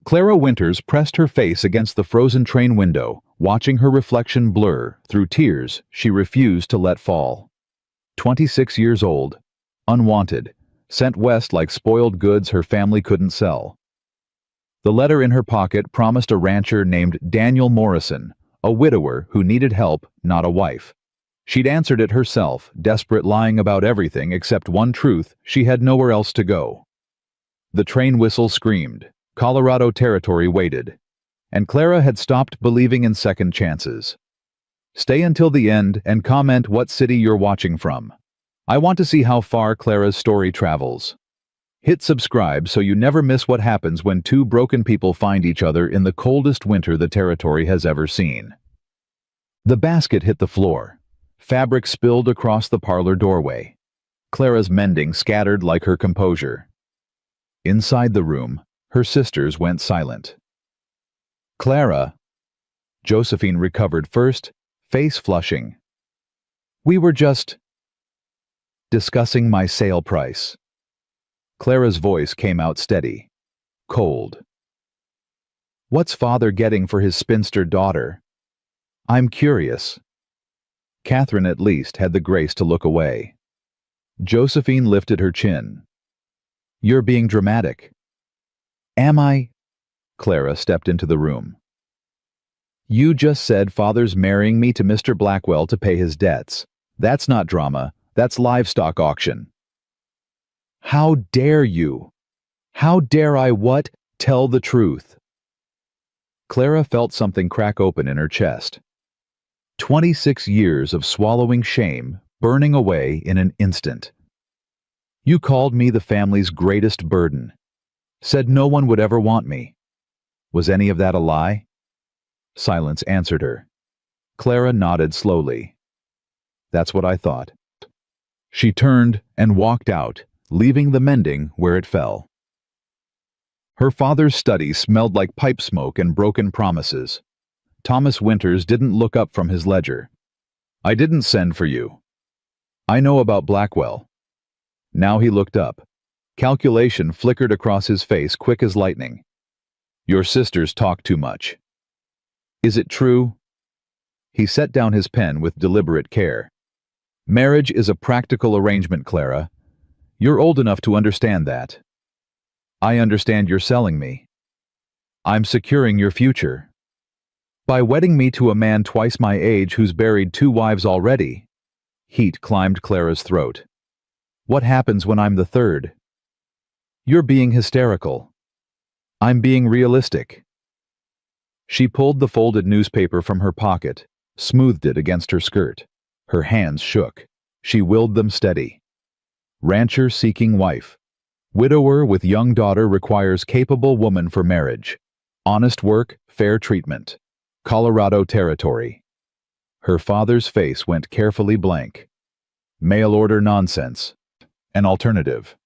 Clara Winters pressed her face against the frozen train window, watching her reflection blur through tears she refused to let fall. 26 years old, unwanted, sent west like spoiled goods her family couldn't sell. The letter in her pocket promised a rancher named Daniel Morrison, a widower who needed help, not a wife. She'd answered it herself, desperate, lying about everything except one truth: she had nowhere else to go. The train whistle screamed. Colorado Territory waited. And Clara had stopped believing in second chances. Stay until the end and comment what city you're watching from. I want to see how far Clara's story travels. Hit subscribe so you never miss what happens when two broken people find each other in the coldest winter the territory has ever seen. The basket hit the floor. Fabric spilled across the parlor doorway. Clara's mending scattered like her composure. Inside the room, her sisters went silent. Clara. Josephine recovered first, face flushing. We were just discussing my sale price. Clara's voice came out steady, cold. What's father getting for his spinster daughter? I'm curious. Catherine at least had the grace to look away. Josephine lifted her chin. You're being dramatic. Am I? Clara stepped into the room. You just said father's marrying me to Mr. Blackwell to pay his debts. That's not drama, that's livestock auction. How dare you? How dare I what? Tell the truth. Clara felt something crack open in her chest. 26 years of swallowing shame, burning away in an instant. You called me the family's greatest burden. Said no one would ever want me. Was any of that a lie? Silence answered her. Clara nodded slowly. That's what I thought. She turned and walked out, leaving the mending where it fell. Her father's study smelled like pipe smoke and broken promises. Thomas Winters didn't look up from his ledger. I didn't send for you. I know about Blackwell. Now he looked up. Calculation flickered across his face quick as lightning. Your sisters talk too much. Is it true? He set down his pen with deliberate care. Marriage is a practical arrangement, Clara. You're old enough to understand that. I understand you're selling me. I'm securing your future. By wedding me to a man twice my age who's buried 2 wives already. Heat climbed Clara's throat. What happens when I'm the third? You're being hysterical. I'm being realistic. She pulled the folded newspaper from her pocket, smoothed it against her skirt. Her hands shook. She willed them steady. Rancher seeking wife. Widower with young daughter requires capable woman for marriage. Honest work, fair treatment. Colorado Territory. Her father's face went carefully blank. Mail order nonsense. An alternative.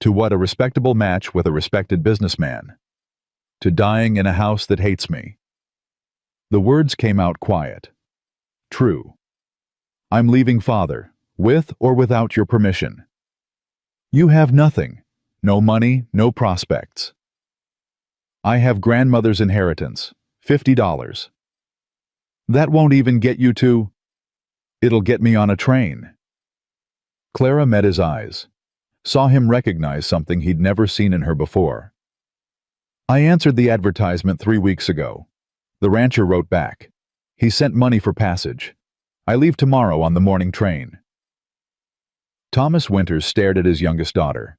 To what? A respectable match with a respected businessman. To dying in a house that hates me. The words came out quiet. True. I'm leaving father, with or without your permission. You have nothing. No money, no prospects. I have grandmother's inheritance, $50. That won't even get you to... It'll get me on a train. Clara met his eyes, saw him recognize something he'd never seen in her before. I answered the advertisement 3 weeks ago. The rancher wrote back. He sent money for passage. I leave tomorrow on the morning train. Thomas Winters stared at his youngest daughter.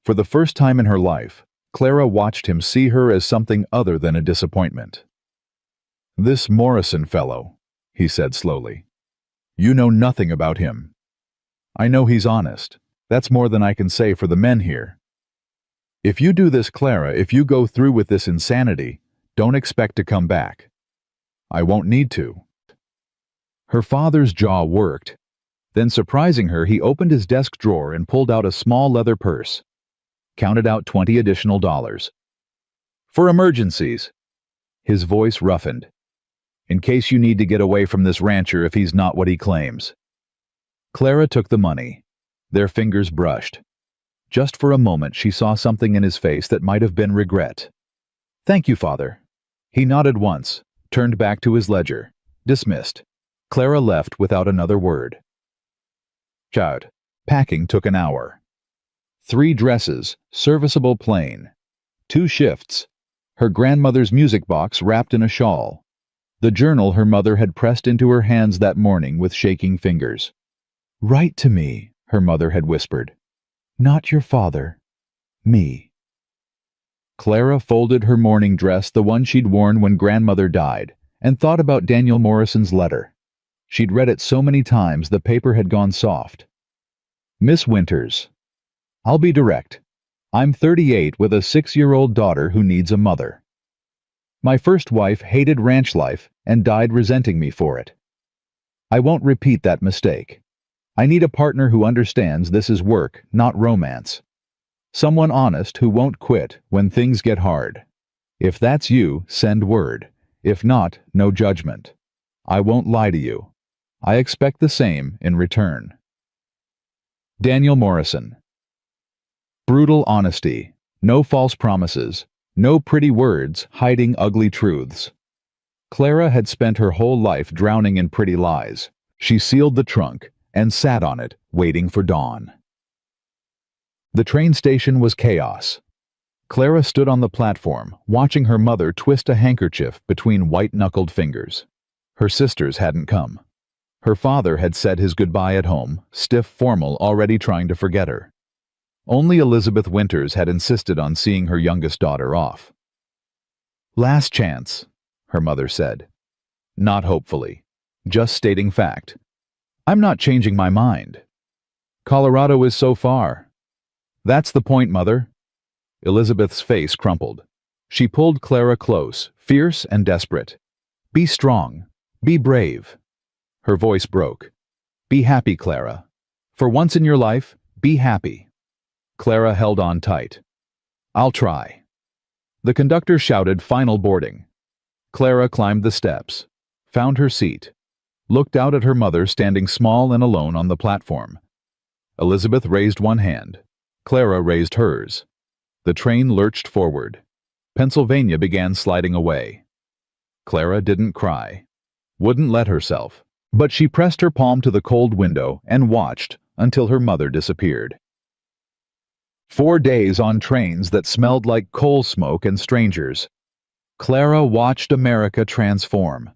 For the first time in her life, Clara watched him see her as something other than a disappointment. This Morrison fellow, he said slowly. You know nothing about him. I know he's honest. That's more than I can say for the men here. If you do this, Clara, if you go through with this insanity, don't expect to come back. I won't need to. Her father's jaw worked. Then, surprising her, he opened his desk drawer and pulled out a small leather purse. Counted out $20 additional. For emergencies. His voice roughened. In case you need to get away from this rancher if he's not what he claims. Clara took the money. Their fingers brushed. Just for a moment she saw something in his face that might have been regret. Thank you, Father. He nodded once, turned back to his ledger. Dismissed. Clara left without another word. Child. Packing took an hour. 3 dresses, serviceable plain. 2 shifts. Her grandmother's music box wrapped in a shawl. The journal her mother had pressed into her hands that morning with shaking fingers. "Write to me," her mother had whispered. "Not your father. Me." Clara folded her morning dress, the one she'd worn when grandmother died, and thought about Daniel Morrison's letter. She'd read it so many times the paper had gone soft. Miss Winters, I'll be direct. I'm 38 with a 6-year-old daughter who needs a mother. My first wife hated ranch life and died resenting me for it. I won't repeat that mistake. I need a partner who understands this is work, not romance. Someone honest who won't quit when things get hard. If that's you, send word. If not, no judgment. I won't lie to you. I expect the same in return. Daniel Morrison. Brutal honesty. No false promises. No pretty words hiding ugly truths. Clara had spent her whole life drowning in pretty lies. She sealed the trunk and sat on it, waiting for dawn. The train station was chaos. Clara stood on the platform, watching her mother twist a handkerchief between white-knuckled fingers. Her sisters hadn't come. Her father had said his goodbye at home, stiff, formal, already trying to forget her. Only Elizabeth Winters had insisted on seeing her youngest daughter off. "Last chance," her mother said. Not hopefully, just stating fact. "I'm not changing my mind. Colorado is so far." "That's the point, Mother." Elizabeth's face crumpled. She pulled Clara close, fierce and desperate. "Be strong. Be brave." Her voice broke. "Be happy, Clara. For once in your life, be happy." Clara held on tight. "I'll try." The conductor shouted final boarding. Clara climbed the steps, found her seat, looked out at her mother standing small and alone on the platform. Elizabeth raised one hand. Clara raised hers. The train lurched forward. Pennsylvania began sliding away. Clara didn't cry, wouldn't let herself, but she pressed her palm to the cold window and watched until her mother disappeared. 4 days on trains that smelled like coal smoke and strangers. Clara watched America transform.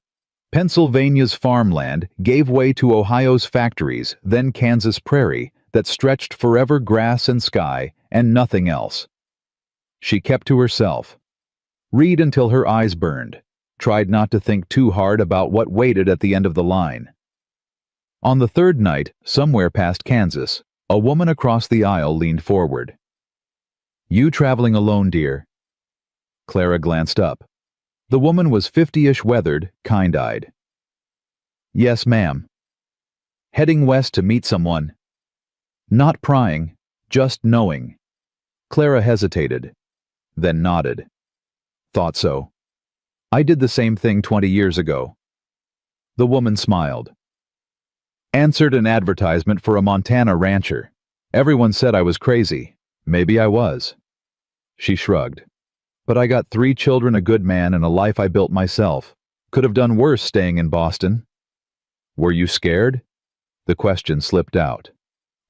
Pennsylvania's farmland gave way to Ohio's factories, then Kansas prairie, that stretched forever grass and sky and nothing else. She kept to herself. Read until her eyes burned. Tried not to think too hard about what waited at the end of the line. On the 3rd night, somewhere past Kansas, a woman across the aisle leaned forward. "You traveling alone, dear?" Clara glanced up. The woman was 50-ish, weathered, kind-eyed. "Yes, ma'am." "Heading west to meet someone?" Not prying, just knowing. Clara hesitated, then nodded. "Thought so. I did the same thing 20 years ago." The woman smiled. "Answered an advertisement for a Montana rancher. Everyone said I was crazy. Maybe I was." She shrugged. "But I got 3 children, a good man, and a life I built myself. Could have done worse staying in Boston." "Were you scared?" The question slipped out.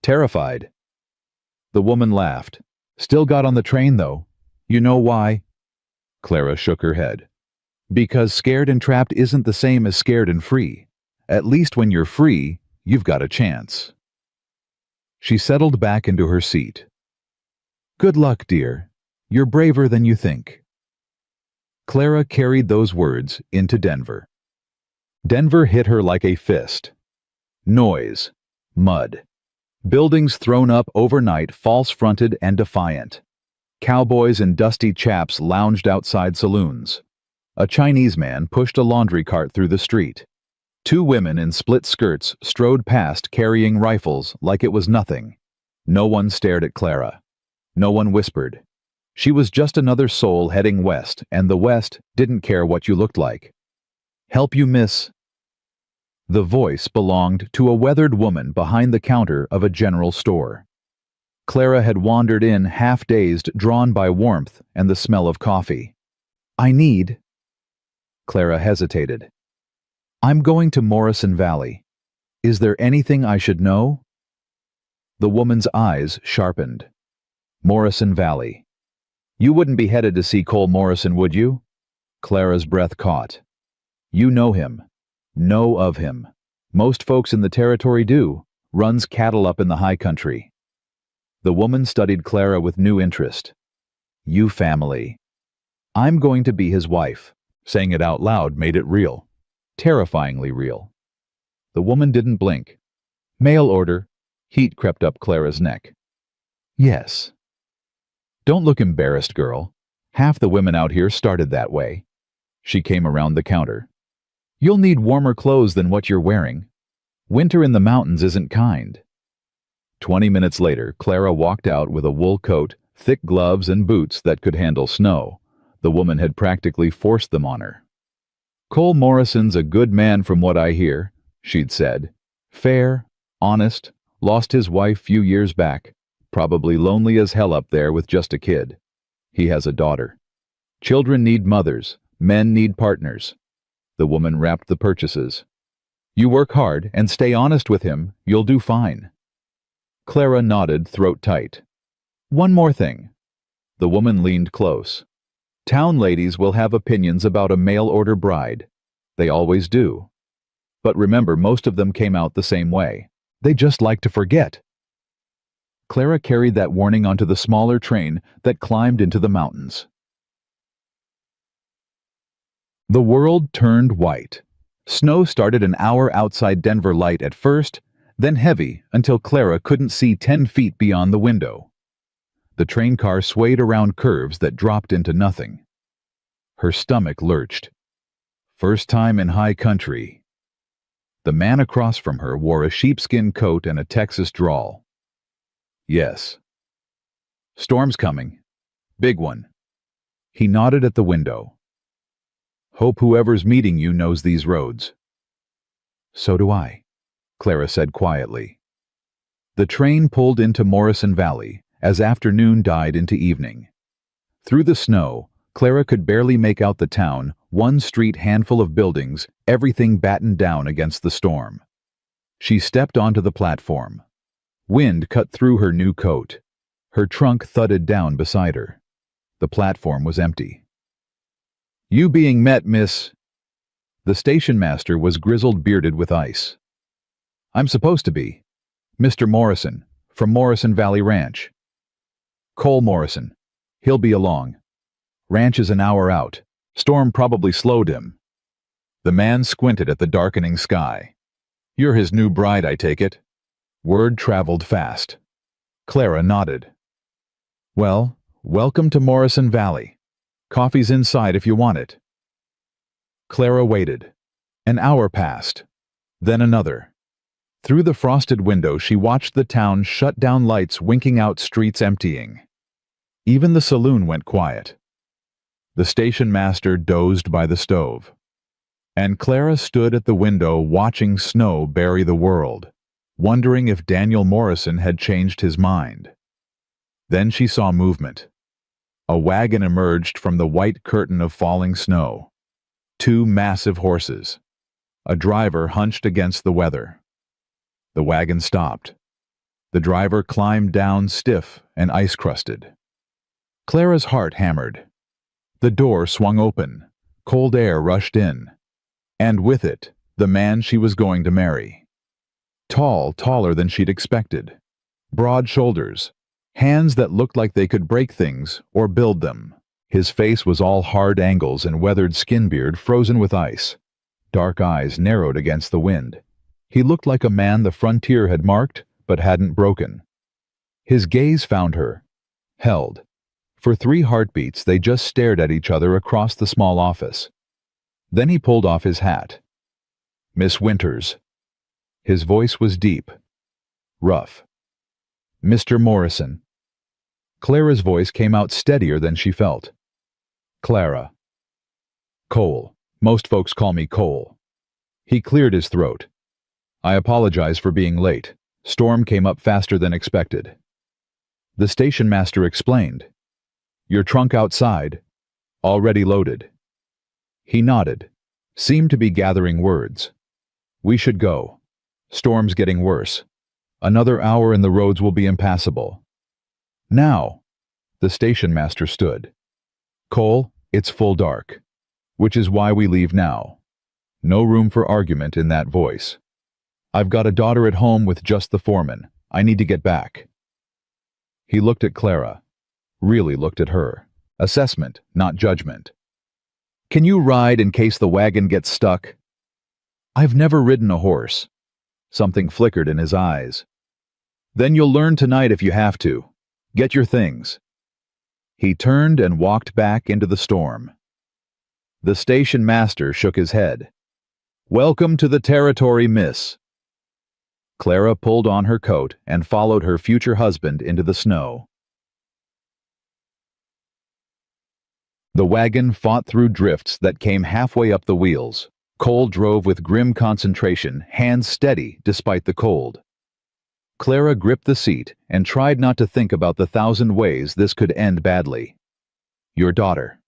"Terrified." The woman laughed. "Still got on the train, though. You know why?" Clara shook her head. "Because scared and trapped isn't the same as scared and free. At least when you're free, you've got a chance." She settled back into her seat. "Good luck, dear. You're braver than you think." Clara carried those words into Denver. Denver hit her like a fist. Noise. Mud. Buildings thrown up overnight, false-fronted and defiant. Cowboys and dusty chaps lounged outside saloons. A Chinese man pushed a laundry cart through the street. 2 women in split skirts strode past carrying rifles like it was nothing. No one stared at Clara. No one whispered. She was just another soul heading west, and the West didn't care what you looked like. "Help you, miss?" The voice belonged to a weathered woman behind the counter of a general store. Clara had wandered in half-dazed, drawn by warmth and the smell of coffee. I need... Clara hesitated. I'm going to Morrison Valley. Is there anything I should know? The woman's eyes sharpened. Morrison Valley. You wouldn't be headed to see Cole Morrison, would you? Clara's breath caught. You know him. Know of him. Most folks in the territory do. Runs cattle up in the high country. The woman studied Clara with new interest. You family. I'm going to be his wife. Saying it out loud made it real. Terrifyingly real. The woman didn't blink. Mail order. Heat crept up Clara's neck. Yes. Don't look embarrassed, girl. Half the women out here started that way. She came around the counter. You'll need warmer clothes than what you're wearing. Winter in the mountains isn't kind. 20 minutes later, Clara walked out with a wool coat, thick gloves, and boots that could handle snow. The woman had practically forced them on her. Cole Morrison's a good man from what I hear, she'd said. Fair, honest, lost his wife few years back. Probably lonely as hell up there with just a kid. He has a daughter. Children need mothers. Men need partners. The woman wrapped the purchases. You work hard and stay honest with him, you'll do fine. Clara nodded, throat tight. One more thing. The woman leaned close. Town ladies will have opinions about a mail-order bride. They always do. But remember, most of them came out the same way. They just like to forget. Clara carried that warning onto the smaller train that climbed into the mountains. The world turned white. Snow started an hour outside Denver light at first, then heavy until Clara couldn't see 10 feet beyond the window. The train car swayed around curves that dropped into nothing. Her stomach lurched. First time in high country. The man across from her wore a sheepskin coat and a Texas drawl. Yes. Storm's coming. Big one. He nodded at the window. Hope whoever's meeting you knows these roads. So do I, Clara said quietly. The train pulled into Morrison Valley as afternoon died into evening. Through the snow, Clara could barely make out the town, one street handful of buildings, everything battened down against the storm. She stepped onto the platform. Wind cut through her new coat. Her trunk thudded down beside her. The platform was empty. You being met, miss. The station master was grizzled-bearded with ice. I'm supposed to be. Mr. Morrison, from Morrison Valley Ranch. Cole Morrison. He'll be along. Ranch is an hour out. Storm probably slowed him. The man squinted at the darkening sky. You're his new bride, I take it. Word traveled fast. Clara nodded. Well, welcome to Morrison Valley. Coffee's inside if you want it. Clara waited. An hour passed. Then another. Through the frosted window she watched the town shut down lights winking out streets emptying. Even the saloon went quiet. The station master dozed by the stove. And Clara stood at the window watching snow bury the world, wondering if Daniel Morrison had changed his mind. Then she saw movement. A wagon emerged from the white curtain of falling snow. 2 massive horses. A driver hunched against the weather. The wagon stopped. The driver climbed down stiff and ice-crusted. Clara's heart hammered. The door swung open. Cold air rushed in. And with it, the man she was going to marry. Tall, taller than she'd expected. Broad shoulders. Hands that looked like they could break things or build them. His face was all hard angles and weathered skin beard frozen with ice. Dark eyes narrowed against the wind. He looked like a man the frontier had marked but hadn't broken. His gaze found her. Held. For 3 heartbeats they just stared at each other across the small office. Then he pulled off his hat. Miss Winters. His voice was deep. Rough. Mr. Morrison. Clara's voice came out steadier than she felt. Clara. Cole. Most folks call me Cole. He cleared his throat. I apologize for being late. Storm came up faster than expected. The station master explained. Your trunk outside. Already loaded. He nodded, seemed to be gathering words. We should go. Storm's getting worse. Another hour and the roads will be impassable. Now, the station master stood. Cole, it's full dark. Which is why we leave now. No room for argument in that voice. I've got a daughter at home with just the foreman. I need to get back. He looked at Clara. Really looked at her. Assessment, not judgment. Can you ride in case the wagon gets stuck? I've never ridden a horse. Something flickered in his eyes. Then you'll learn tonight if you have to. Get your things. He turned and walked back into the storm. The station master shook his head. Welcome to the territory, miss. Clara pulled on her coat and followed her future husband into the snow. The wagon fought through drifts that came halfway up the wheels. Cole drove with grim concentration, hands steady despite the cold. Clara gripped the seat and tried not to think about the 1,000 ways this could end badly. Your daughter.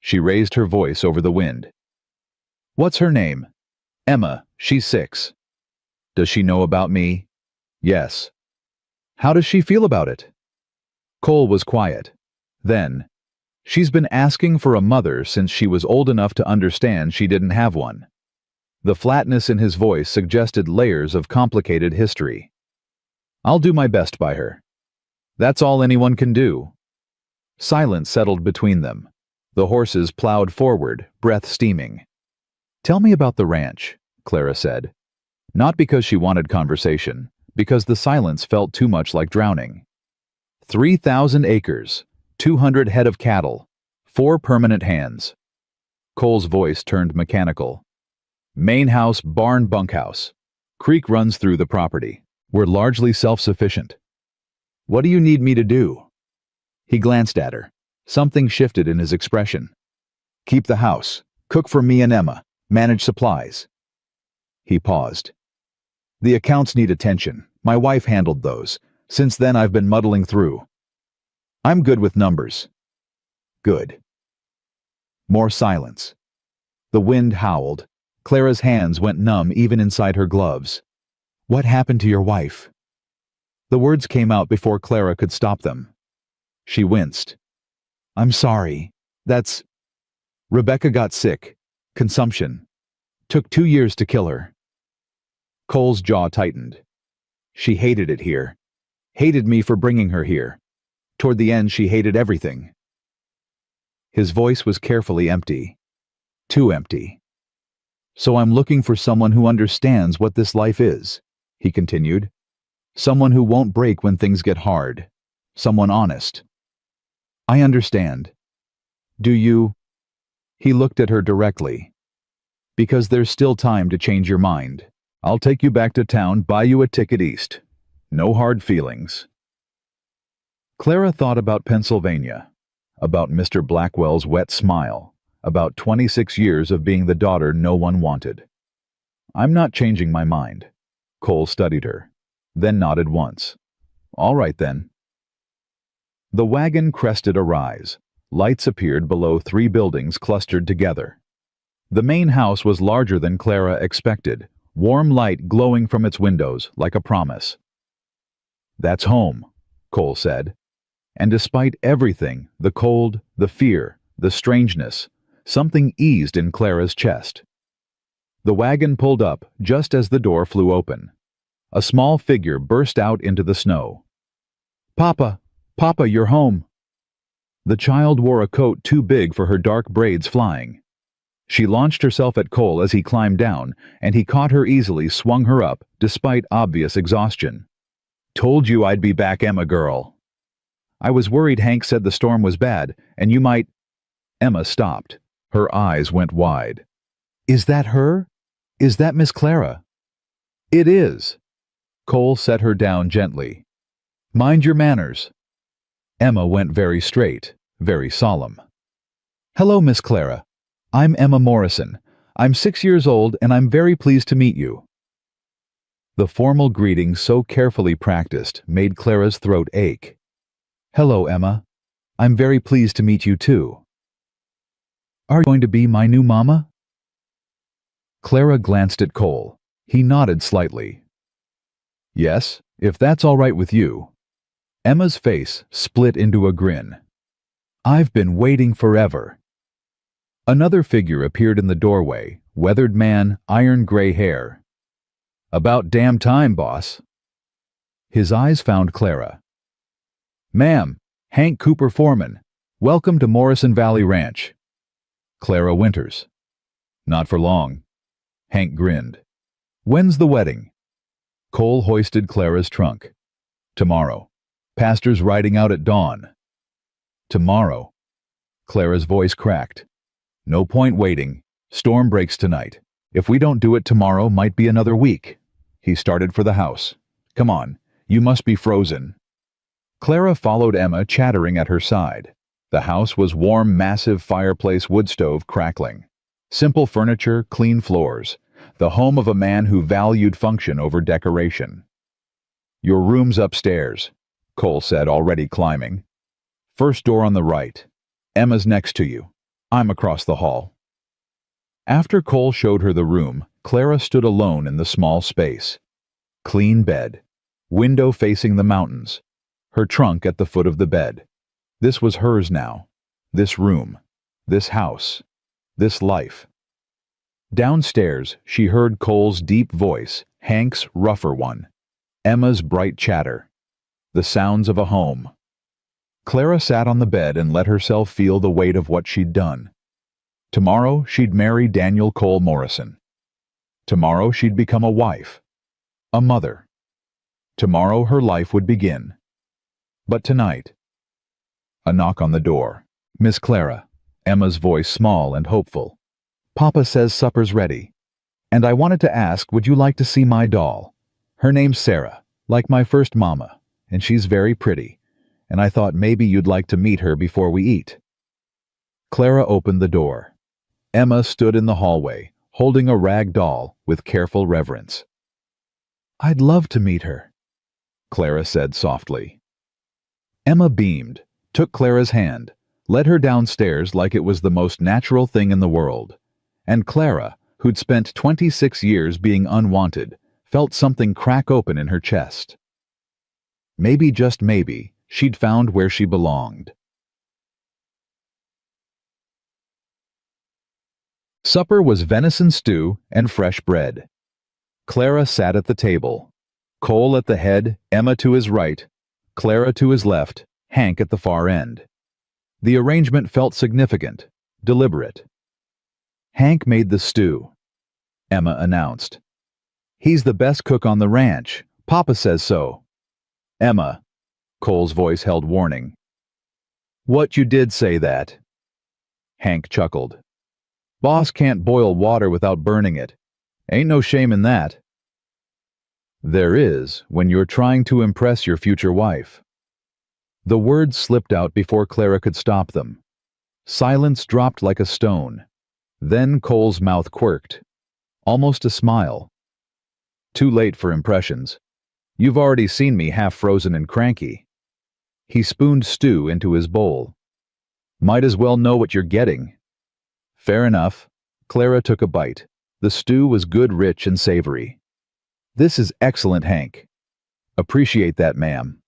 She raised her voice over the wind. What's her name? Emma, she's 6. Does she know about me? Yes. How does she feel about it? Cole was quiet. Then, she's been asking for a mother since she was old enough to understand she didn't have one. The flatness in his voice suggested layers of complicated history. I'll do my best by her. That's all anyone can do. Silence settled between them. The horses plowed forward, breath steaming. Tell me about the ranch, Clara said. Not because she wanted conversation, because the silence felt too much like drowning. 3,000 acres, 200 head of cattle, 4 permanent hands. Cole's voice turned mechanical. Main house, barn, bunkhouse. Creek runs through the property. We're largely self-sufficient. What do you need me to do? He glanced at her. Something shifted in his expression. Keep the house. Cook for me and Emma. Manage supplies. He paused. The accounts need attention. My wife handled those. Since then I've been muddling through. I'm good with numbers. Good. More silence. The wind howled. Clara's hands went numb even inside her gloves. What happened to your wife? The words came out before Clara could stop them. She winced. I'm sorry. That's... Rebecca got sick. Consumption. Took 2 years to kill her. Cole's jaw tightened. She hated it here. Hated me for bringing her here. Toward the end, she hated everything. His voice was carefully empty. Too empty. So I'm looking for someone who understands what this life is, he continued. Someone who won't break when things get hard. Someone honest. I understand. Do you? He looked at her directly. Because there's still time to change your mind. I'll take you back to town, buy you a ticket east. No hard feelings. Clara thought about Pennsylvania, about Mr. Blackwell's wet smile, about 26 years of being the daughter no one wanted. I'm not changing my mind. Cole studied her, then nodded once. All right then. The wagon crested a rise. Lights appeared below 3 buildings clustered together. The main house was larger than Clara expected, warm light glowing from its windows like a promise. That's home, Cole said. And despite everything, the cold, the fear, the strangeness, something eased in Clara's chest. The wagon pulled up just as the door flew open. A small figure burst out into the snow. Papa! Papa, you're home! The child wore a coat too big for her dark braids flying. She launched herself at Cole as he climbed down, and he caught her easily, swung her up, despite obvious exhaustion. Told you I'd be back, Emma girl. I was worried Hank said the storm was bad, and you might... Emma stopped. Her eyes went wide. Is that her? Is that Miss Clara? It is. Cole set her down gently. Mind your manners. Emma went very straight, very solemn. Hello, Miss Clara. I'm Emma Morrison. I'm 6 years old, and I'm very pleased to meet you. The formal greeting so carefully practiced made Clara's throat ache. Hello, Emma. I'm very pleased to meet you too. Are you going to be my new mama? Clara glanced at Cole. He nodded slightly. Yes, if that's all right with you. Emma's face split into a grin. I've been waiting forever. Another figure appeared in the doorway, weathered man, iron gray hair. About damn time, boss. His eyes found Clara. Ma'am, Hank Cooper Foreman. Welcome to Morrison Valley Ranch. Clara Winters. Not for long. Hank grinned. When's the wedding? Cole hoisted Clara's trunk. Tomorrow. Pastor's riding out at dawn. Tomorrow. Clara's voice cracked. No point waiting. Storm breaks tonight. If we don't do it tomorrow, might be another week. He started for the house. Come on, you must be frozen. Clara followed Emma, chattering at her side. The house was warm, massive fireplace wood stove crackling. Simple furniture, clean floors. The home of a man who valued function over decoration. Your room's upstairs, Cole said, already climbing. First door on the right. Emma's next to you. I'm across the hall. After Cole showed her the room, Clara stood alone in the small space. Clean bed. Window facing the mountains. Her trunk at the foot of the bed. This was hers now. This room. This house. This life. Downstairs, she heard Cole's deep voice, Hank's rougher one. Emma's bright chatter. The sounds of a home. Clara sat on the bed and let herself feel the weight of what she'd done. Tomorrow, she'd marry Daniel Cole Morrison. Tomorrow, she'd become a wife. A mother. Tomorrow, her life would begin. But tonight... A knock on the door. Miss Clara. Emma's voice small and hopeful. Papa says supper's ready. And I wanted to ask, would you like to see my doll? Her name's Sarah, like my first mama, and she's very pretty. And I thought maybe you'd like to meet her before we eat. Clara opened the door. Emma stood in the hallway, holding a rag doll with careful reverence. I'd love to meet her, Clara said softly. Emma beamed, took Clara's hand, led her downstairs like it was the most natural thing in the world. And Clara, who'd spent 26 years being unwanted, felt something crack open in her chest. Maybe, just maybe, she'd found where she belonged. Supper was venison stew and fresh bread. Clara sat at the table. Cole at the head, Emma to his right, Clara to his left, Hank at the far end. The arrangement felt significant, deliberate. Hank made the stew. Emma announced. He's the best cook on the ranch. Papa says so. Emma. Cole's voice held warning. What, you did say that? Hank chuckled. Boss can't boil water without burning it. Ain't no shame in that. There is when you're trying to impress your future wife. The words slipped out before Clara could stop them. Silence dropped like a stone. Then Cole's mouth quirked. Almost a smile. Too late for impressions. You've already seen me half frozen and cranky. He spooned stew into his bowl. Might as well know what you're getting. Fair enough. Clara took a bite. The stew was good, rich, and savory. This is excellent, Hank. Appreciate that, ma'am.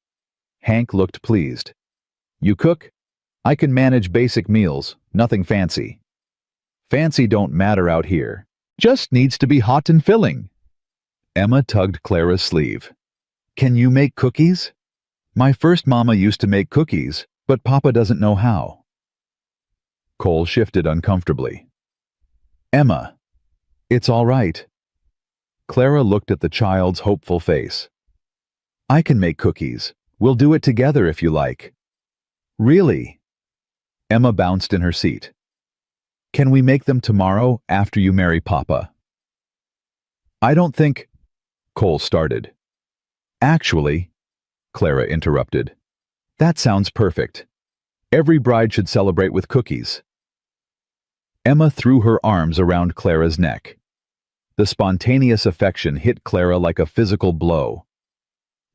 Hank looked pleased. You cook? I can manage basic meals, nothing fancy. Fancy don't matter out here. Just needs to be hot and filling. Emma tugged Clara's sleeve. Can you make cookies? My first mama used to make cookies, but Papa doesn't know how. Cole shifted uncomfortably. Emma, it's all right. Clara looked at the child's hopeful face. I can make cookies. We'll do it together if you like. Really? Emma bounced in her seat. Can we make them tomorrow after you marry Papa? I don't think... Cole started. Actually, Clara interrupted. That sounds perfect. Every bride should celebrate with cookies. Emma threw her arms around Clara's neck. The spontaneous affection hit Clara like a physical blow.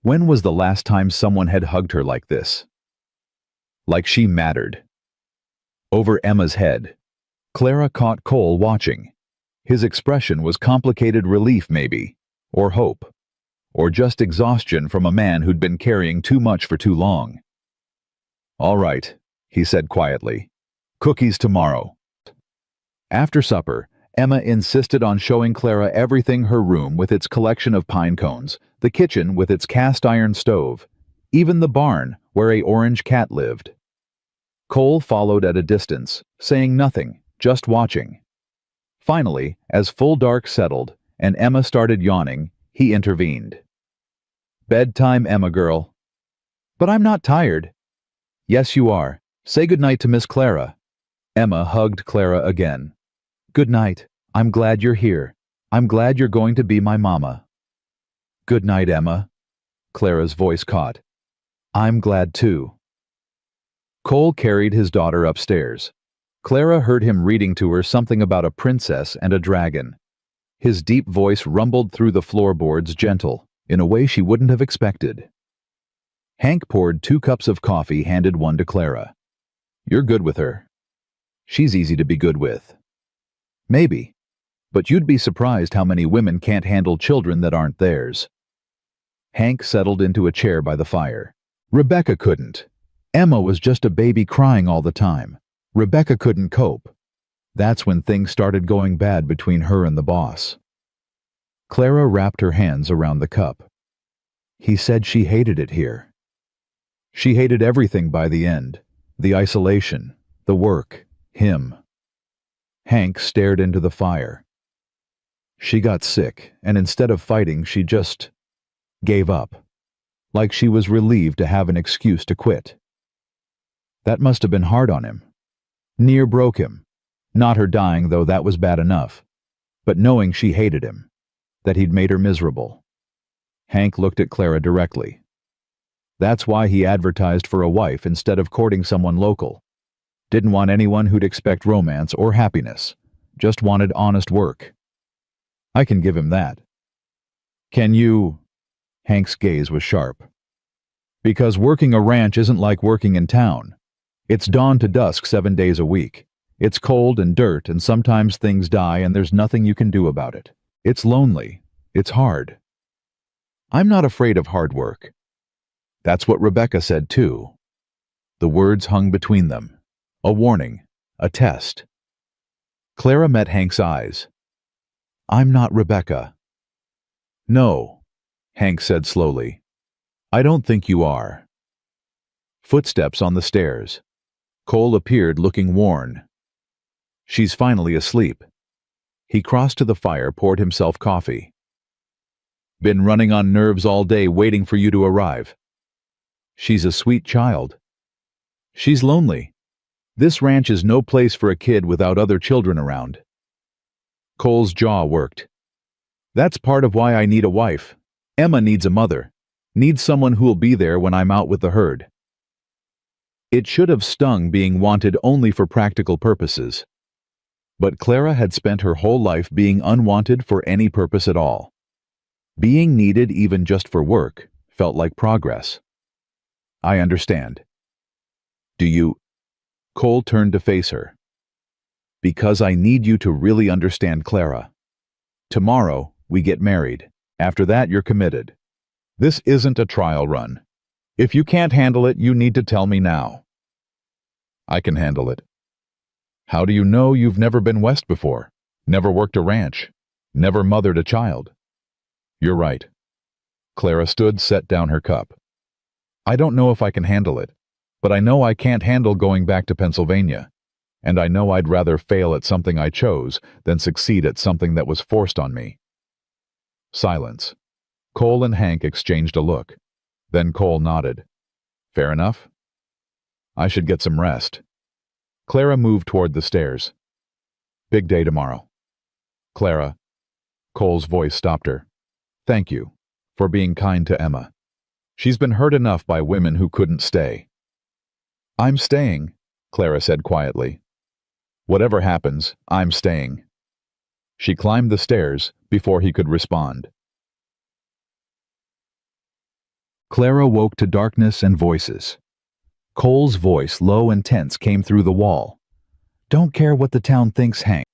When was the last time someone had hugged her like this? Like she mattered. Over Emma's head, Clara caught Cole watching. His expression was complicated relief maybe, or hope, or just exhaustion from a man who'd been carrying too much for too long. "All right," he said quietly. "Cookies tomorrow." After supper, Emma insisted on showing Clara everything: her room with its collection of pine cones, the kitchen with its cast-iron stove, even the barn where an orange cat lived. Cole followed at a distance, saying nothing, just watching. Finally, as full dark settled and Emma started yawning, he intervened. "Bedtime, Emma girl." "But I'm not tired." "Yes, you are. Say goodnight to Miss Clara." Emma hugged Clara again. "Good night. I'm glad you're here. I'm glad you're going to be my mama." "Good night, Emma." Clara's voice caught. "I'm glad too." Cole carried his daughter upstairs. Clara heard him reading to her something about a princess and a dragon. His deep voice rumbled through the floorboards, gentle, in a way she wouldn't have expected. Hank poured 2 cups of coffee, handed one to Clara. "You're good with her." "She's easy to be good with." "Maybe. But you'd be surprised how many women can't handle children that aren't theirs." Hank settled into a chair by the fire. "Rebecca couldn't. Emma was just a baby crying all the time. Rebecca couldn't cope. That's when things started going bad between her and the boss." Clara wrapped her hands around the cup. "He said she hated it here." "She hated everything by the end. The isolation, the work, him." Hank stared into the fire. "She got sick, and instead of fighting, she just gave up. Like she was relieved to have an excuse to quit." "That must have been hard on him." "Near broke him. Not her dying, though, that was bad enough. But knowing she hated him, that he'd made her miserable." Hank looked at Clara directly. "That's why he advertised for a wife instead of courting someone local. Didn't want anyone who'd expect romance or happiness. Just wanted honest work." "I can give him that." "Can you?" Hank's gaze was sharp. "Because working a ranch isn't like working in town. It's dawn to dusk 7 days a week. It's cold and dirt, and sometimes things die and there's nothing you can do about it. It's lonely. It's hard." "I'm not afraid of hard work." "That's what Rebecca said too." The words hung between them. A warning. A test. Clara met Hank's eyes. "I'm not Rebecca." "No," Hank said slowly. "I don't think you are." Footsteps on the stairs. Cole appeared looking worn. "She's finally asleep." He crossed to the fire, poured himself coffee. "Been running on nerves all day waiting for you to arrive." "She's a sweet child." "She's lonely. This ranch is no place for a kid without other children around." Cole's jaw worked. "That's part of why I need a wife. Emma needs a mother. Needs someone who'll be there when I'm out with the herd." It should have stung being wanted only for practical purposes. But Clara had spent her whole life being unwanted for any purpose at all. Being needed even just for work felt like progress. "I understand." "Do you?" Cole turned to face her. "Because I need you to really understand, Clara. Tomorrow, we get married. After that, you're committed. This isn't a trial run. If you can't handle it, you need to tell me now." "I can handle it." "How do you know? You've never been west before? Never worked a ranch? Never mothered a child?" "You're right." Clara stood, set down her cup. "I don't know if I can handle it, but I know I can't handle going back to Pennsylvania. And I know I'd rather fail at something I chose than succeed at something that was forced on me." Silence. Cole and Hank exchanged a look. Then Cole nodded. "Fair enough. I should get some rest." Clara moved toward the stairs. "Big day tomorrow." "Clara." Cole's voice stopped her. "Thank you for being kind to Emma. She's been hurt enough by women who couldn't stay." "I'm staying," Clara said quietly. "Whatever happens, I'm staying." She climbed the stairs before he could respond. Clara woke to darkness and voices. Cole's voice, low and tense, came through the wall. Don't care what the town thinks, Hank.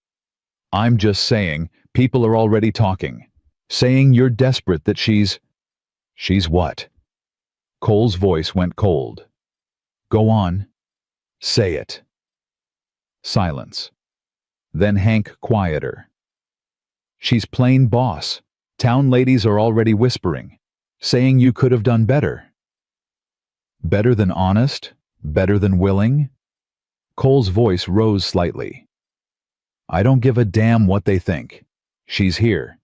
I'm just saying, people are already talking. Saying you're desperate that she's... She's what? Cole's voice went cold. Go on. Say it. Silence. Then Hank quieter. She's plain boss. Town ladies are already whispering, saying you could have done better. Better than honest? Better than willing? Cole's voice rose slightly. I don't give a damn what they think. She's here.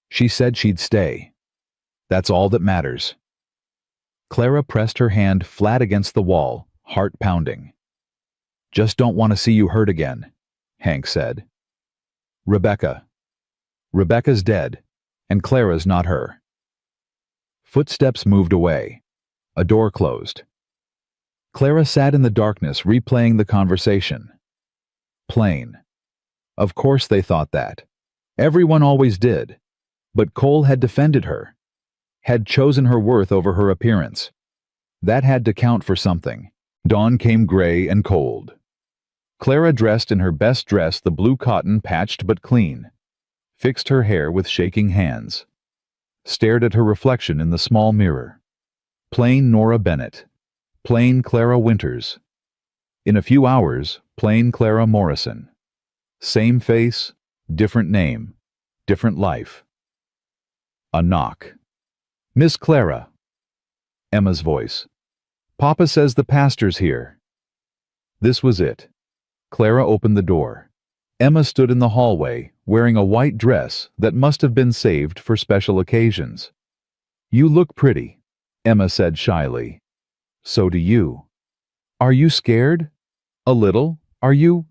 She said she'd stay. That's all that matters. Clara pressed her hand flat against the wall, heart pounding. Just don't want to see you hurt again, Hank said. Rebecca's dead, and Clara's not her. Footsteps moved away. A door closed. Clara sat in the darkness replaying the conversation. Plain. Of course they thought that. Everyone always did. But Cole had defended her. Had chosen her worth over her appearance. That had to count for something. Dawn came gray and cold. Clara dressed in her best dress, the blue cotton, patched but clean. Fixed her hair with shaking hands. Stared at her reflection in the small mirror. Plain Nora Bennett. Plain Clara Winters. In a few hours, plain Clara Morrison. Same face, different name, different life. A knock. Miss Clara. Emma's voice. Papa says the pastor's here. This was it. Clara opened the door. Emma stood in the hallway, wearing a white dress that must have been saved for special occasions. You look pretty, Emma said shyly. So do you. Are you scared? A little, are you?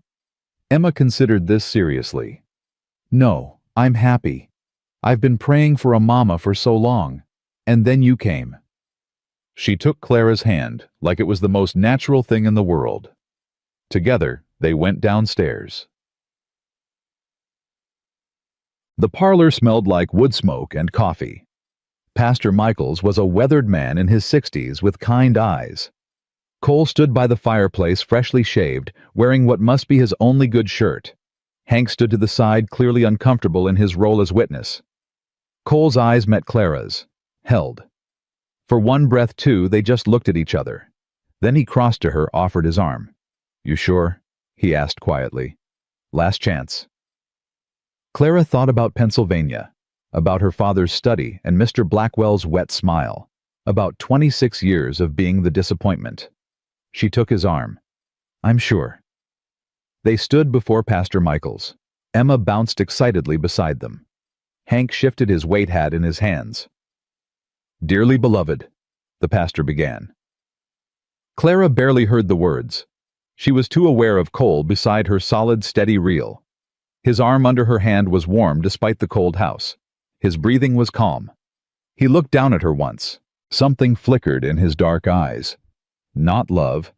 Emma considered this seriously. No, I'm happy. I've been praying for a mama for so long, and then you came. She took Clara's hand like it was the most natural thing in the world. Together, they went downstairs. The parlor smelled like wood smoke and coffee. Pastor Michaels was a weathered man in his 60s with kind eyes. Cole stood by the fireplace, freshly shaved, wearing what must be his only good shirt. Hank stood to the side, clearly uncomfortable in his role as witness. Cole's eyes met Clara's, held. For one breath, too, they just looked at each other. Then he crossed to her, offered his arm. You sure? He asked quietly. Last chance. Clara thought about Pennsylvania, about her father's study and Mr. Blackwell's wet smile, about 26 years of being the disappointment. She took his arm. I'm sure. They stood before Pastor Michaels. Emma bounced excitedly beside them. Hank shifted his weight hat in his hands. Dearly beloved, the pastor began. Clara barely heard the words. She was too aware of Cole beside her solid, steady reel. His arm under her hand was warm despite the cold house. His breathing was calm. He looked down at her once. Something flickered in his dark eyes. Not love,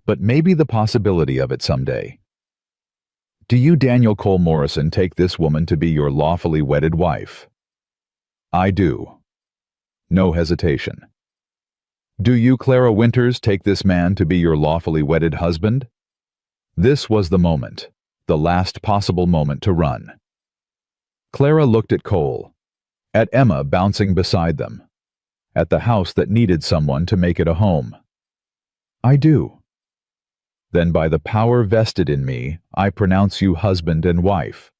but maybe the possibility of it someday. Do you, Daniel Cole Morrison, take this woman to be your lawfully wedded wife? I do. No hesitation. Do you, Clara Winters, take this man to be your lawfully wedded husband? This was the moment, the last possible moment to run. Clara looked at Cole, at Emma bouncing beside them, at the house that needed someone to make it a home. I do. Then by the power vested in me, I pronounce you husband and wife.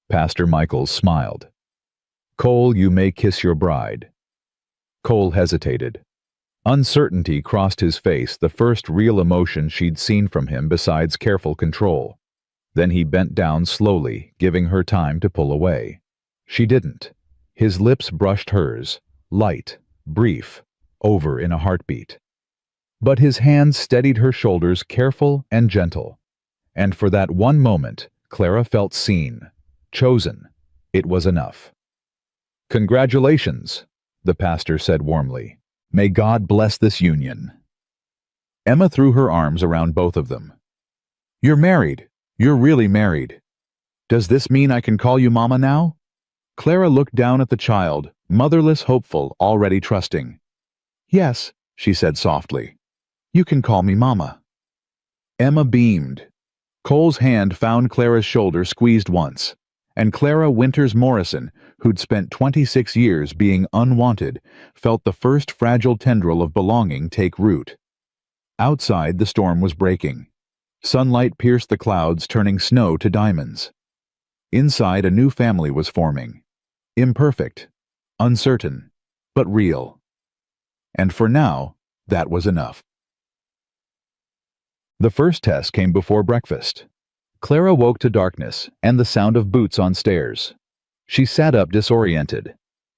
Pastor Michaels smiled. Cole, you may kiss your bride. Cole hesitated. Uncertainty crossed his face, the first real emotion she'd seen from him besides careful control. Then he bent down slowly, giving her time to pull away. She didn't. His lips brushed hers, light, brief, over in a heartbeat. But his hands steadied her shoulders, careful and gentle. And for that one moment, Clara felt seen, chosen. It was enough. Congratulations, the pastor said warmly. May God bless this union. Emma threw her arms around both of them. You're married. You're really married. Does this mean I can call you Mama now? Clara looked down at the child, motherless, hopeful, already trusting. Yes, she said softly. You can call me Mama. Emma beamed. Cole's hand found Clara's shoulder squeezed once, and Clara Winters Morrison, who'd spent 26 years being unwanted, felt the first fragile tendril of belonging take root. Outside, the storm was breaking. Sunlight pierced the clouds, turning snow to diamonds. Inside, a new family was forming. Imperfect, uncertain, but real. And for now, that was enough. The first test came before breakfast. Clara woke to darkness and the sound of boots on stairs. She sat up disoriented.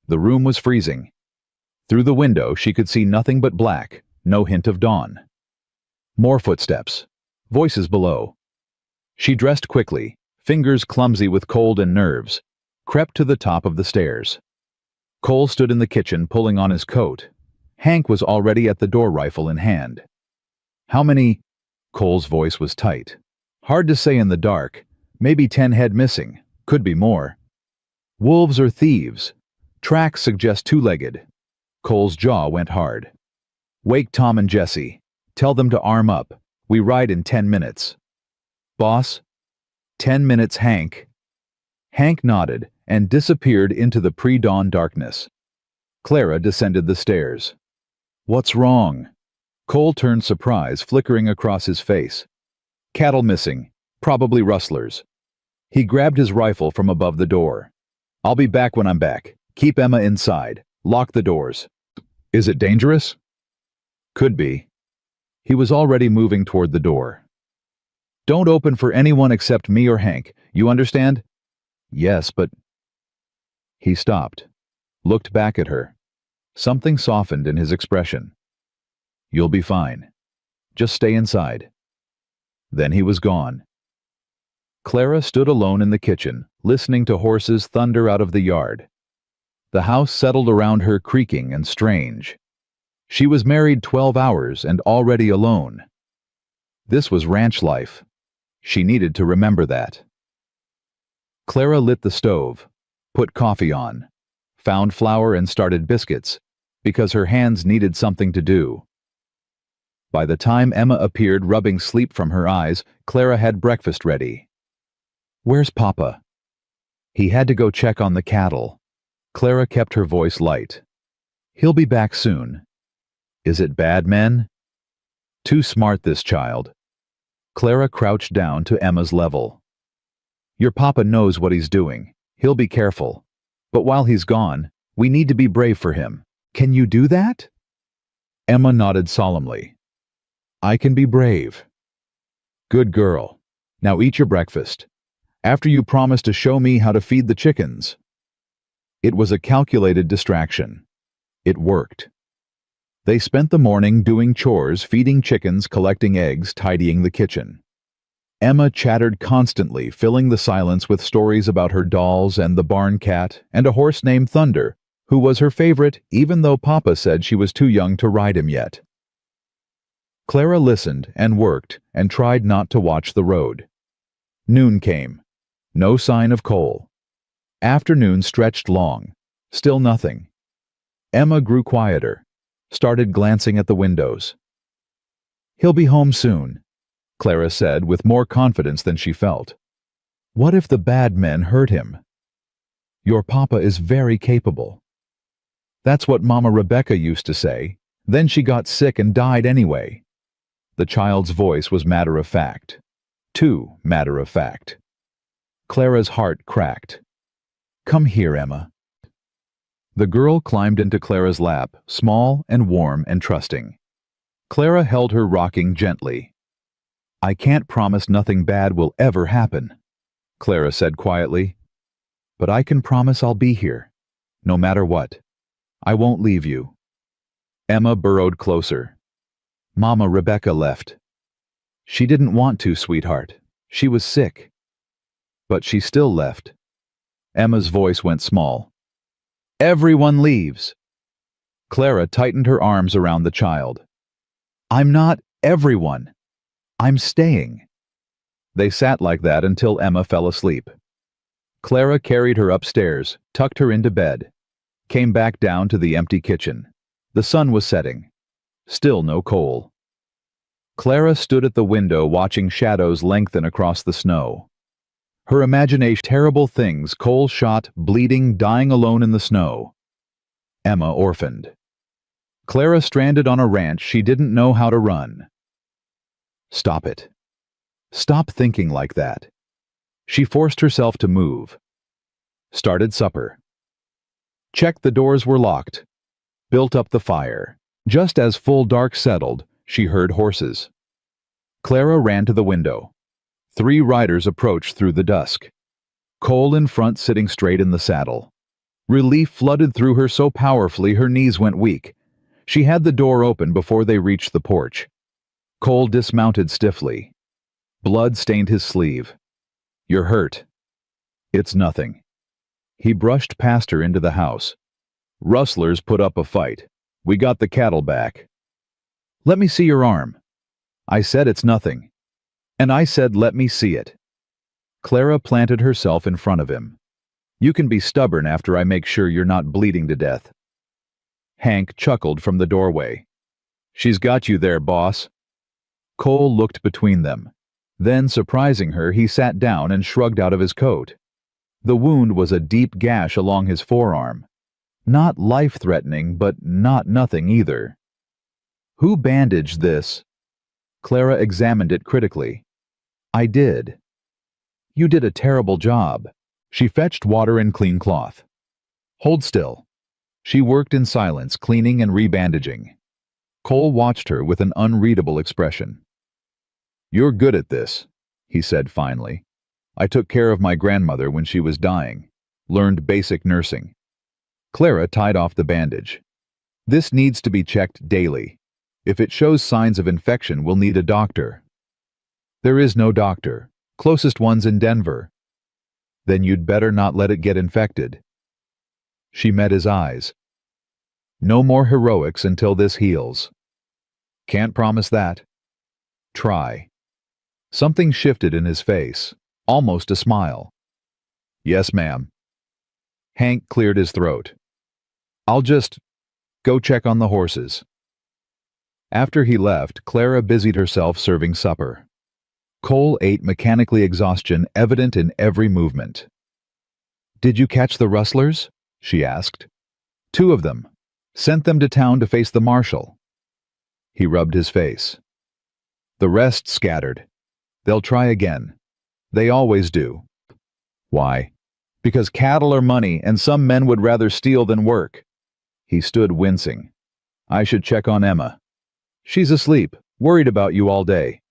The room was freezing. Through the window, she could see nothing but black, no hint of dawn. More footsteps. Voices below. She dressed quickly, fingers clumsy with cold and nerves, crept to the top of the stairs. Cole stood in the kitchen pulling on his coat. Hank was already at the door, rifle in hand. How many? Cole's voice was tight. Hard to say in the dark. Maybe 10 head missing. Could be more. Wolves or thieves? Tracks suggest two-legged. Cole's jaw went hard. Wake Tom and Jesse. Tell them to arm up. We ride in 10 minutes. Boss? 10 minutes, Hank. Hank nodded and disappeared into the pre-dawn darkness. Clara descended the stairs. What's wrong? Cole turned surprise flickering across his face. Cattle missing, probably rustlers. He grabbed his rifle from above the door. I'll be back when I'm back. Keep Emma inside. Lock the doors. Is it dangerous? Could be. He was already moving toward the door. Don't open for anyone except me or Hank. You understand? Yes, but... He stopped, looked back at her. Something softened in his expression. You'll be fine. Just stay inside. Then he was gone. Clara stood alone in the kitchen, listening to horses thunder out of the yard. The house settled around her, creaking and strange. She was married 12 hours and already alone. This was ranch life. She needed to remember that. Clara lit the stove, put coffee on, found flour and started biscuits, because her hands needed something to do. By the time Emma appeared rubbing sleep from her eyes, Clara had breakfast ready. Where's Papa? He had to go check on the cattle. Clara kept her voice light. He'll be back soon. Is it bad, men? Too smart, this child. Clara crouched down to Emma's level. Your papa knows what he's doing. He'll be careful. But while he's gone, we need to be brave for him. Can you do that? Emma nodded solemnly. I can be brave. Good girl. Now eat your breakfast. After you promise to show me how to feed the chickens. It was a calculated distraction. It worked. They spent the morning doing chores, feeding chickens, collecting eggs, tidying the kitchen. Emma chattered constantly, filling the silence with stories about her dolls and the barn cat and a horse named Thunder, who was her favorite even though Papa said she was too young to ride him yet. Clara listened and worked and tried not to watch the road. Noon came. No sign of Cole. Afternoon stretched long. Still nothing. Emma grew quieter, started glancing at the windows. He'll be home soon, Clara said with more confidence than she felt. What if the bad men hurt him? Your papa is very capable. That's what Mama Rebecca used to say. Then she got sick and died anyway. The child's voice was matter-of-fact. Too matter-of-fact. Clara's heart cracked. Come here, Emma. The girl climbed into Clara's lap, small and warm and trusting. Clara held her rocking gently. I can't promise nothing bad will ever happen, Clara said quietly. But I can promise I'll be here, no matter what. I won't leave you. Emma burrowed closer. Mama Rebecca left. She didn't want to, sweetheart. She was sick. But she still left. Emma's voice went small. Everyone leaves. Clara tightened her arms around the child. I'm not everyone. I'm staying. They sat like that until Emma fell asleep. Clara carried her upstairs, tucked her into bed, came back down to the empty kitchen. The sun was setting. Still no Cole. Clara stood at the window watching shadows lengthen across the snow. Her imagination terrible things: Cole shot, bleeding, dying alone in the snow. Emma orphaned. Clara stranded on a ranch she didn't know how to run. Stop it. Stop thinking like that. She forced herself to move. Started supper. Checked the doors were locked. Built up the fire. Just as full dark settled, she heard horses. Clara ran to the window. 3 riders approached through the dusk. Cole in front, sitting straight in the saddle. Relief flooded through her so powerfully her knees went weak. She had the door open before they reached the porch. Cole dismounted stiffly. Blood stained his sleeve. "You're hurt." "It's nothing." He brushed past her into the house. "Rustlers put up a fight. We got the cattle back." "Let me see your arm." "I said it's nothing." "And I said let me see it." Clara planted herself in front of him. "You can be stubborn after I make sure you're not bleeding to death." Hank chuckled from the doorway. "She's got you there, boss." Cole looked between them. Then, surprising her, he sat down and shrugged out of his coat. The wound was a deep gash along his forearm. Not life-threatening, but not nothing either. "Who bandaged this?" Clara examined it critically. "I did." "You did a terrible job." She fetched water and clean cloth. "Hold still." She worked in silence, cleaning and rebandaging. Cole watched her with an unreadable expression. "You're good at this," he said finally. "I took care of my grandmother when she was dying. Learned basic nursing." Clara tied off the bandage. "This needs to be checked daily. If it shows signs of infection, we'll need a doctor." "There is no doctor. Closest one's in Denver." "Then you'd better not let it get infected." She met his eyes. "No more heroics until this heals." "Can't promise that." "Try." Something shifted in his face, almost a smile. "Yes, ma'am." Hank cleared his throat. "I'll just go check on the horses." After he left, Clara busied herself serving supper. Cole ate, mechanically, exhaustion evident in every movement. "Did you catch the rustlers?" she asked. "2 of them. Sent them to town to face the marshal." He rubbed his face. "The rest scattered. They'll try again. They always do." "Why?" "Because cattle are money, and some men would rather steal than work." He stood wincing. "I should check on Emma." "She's asleep, worried about you all day."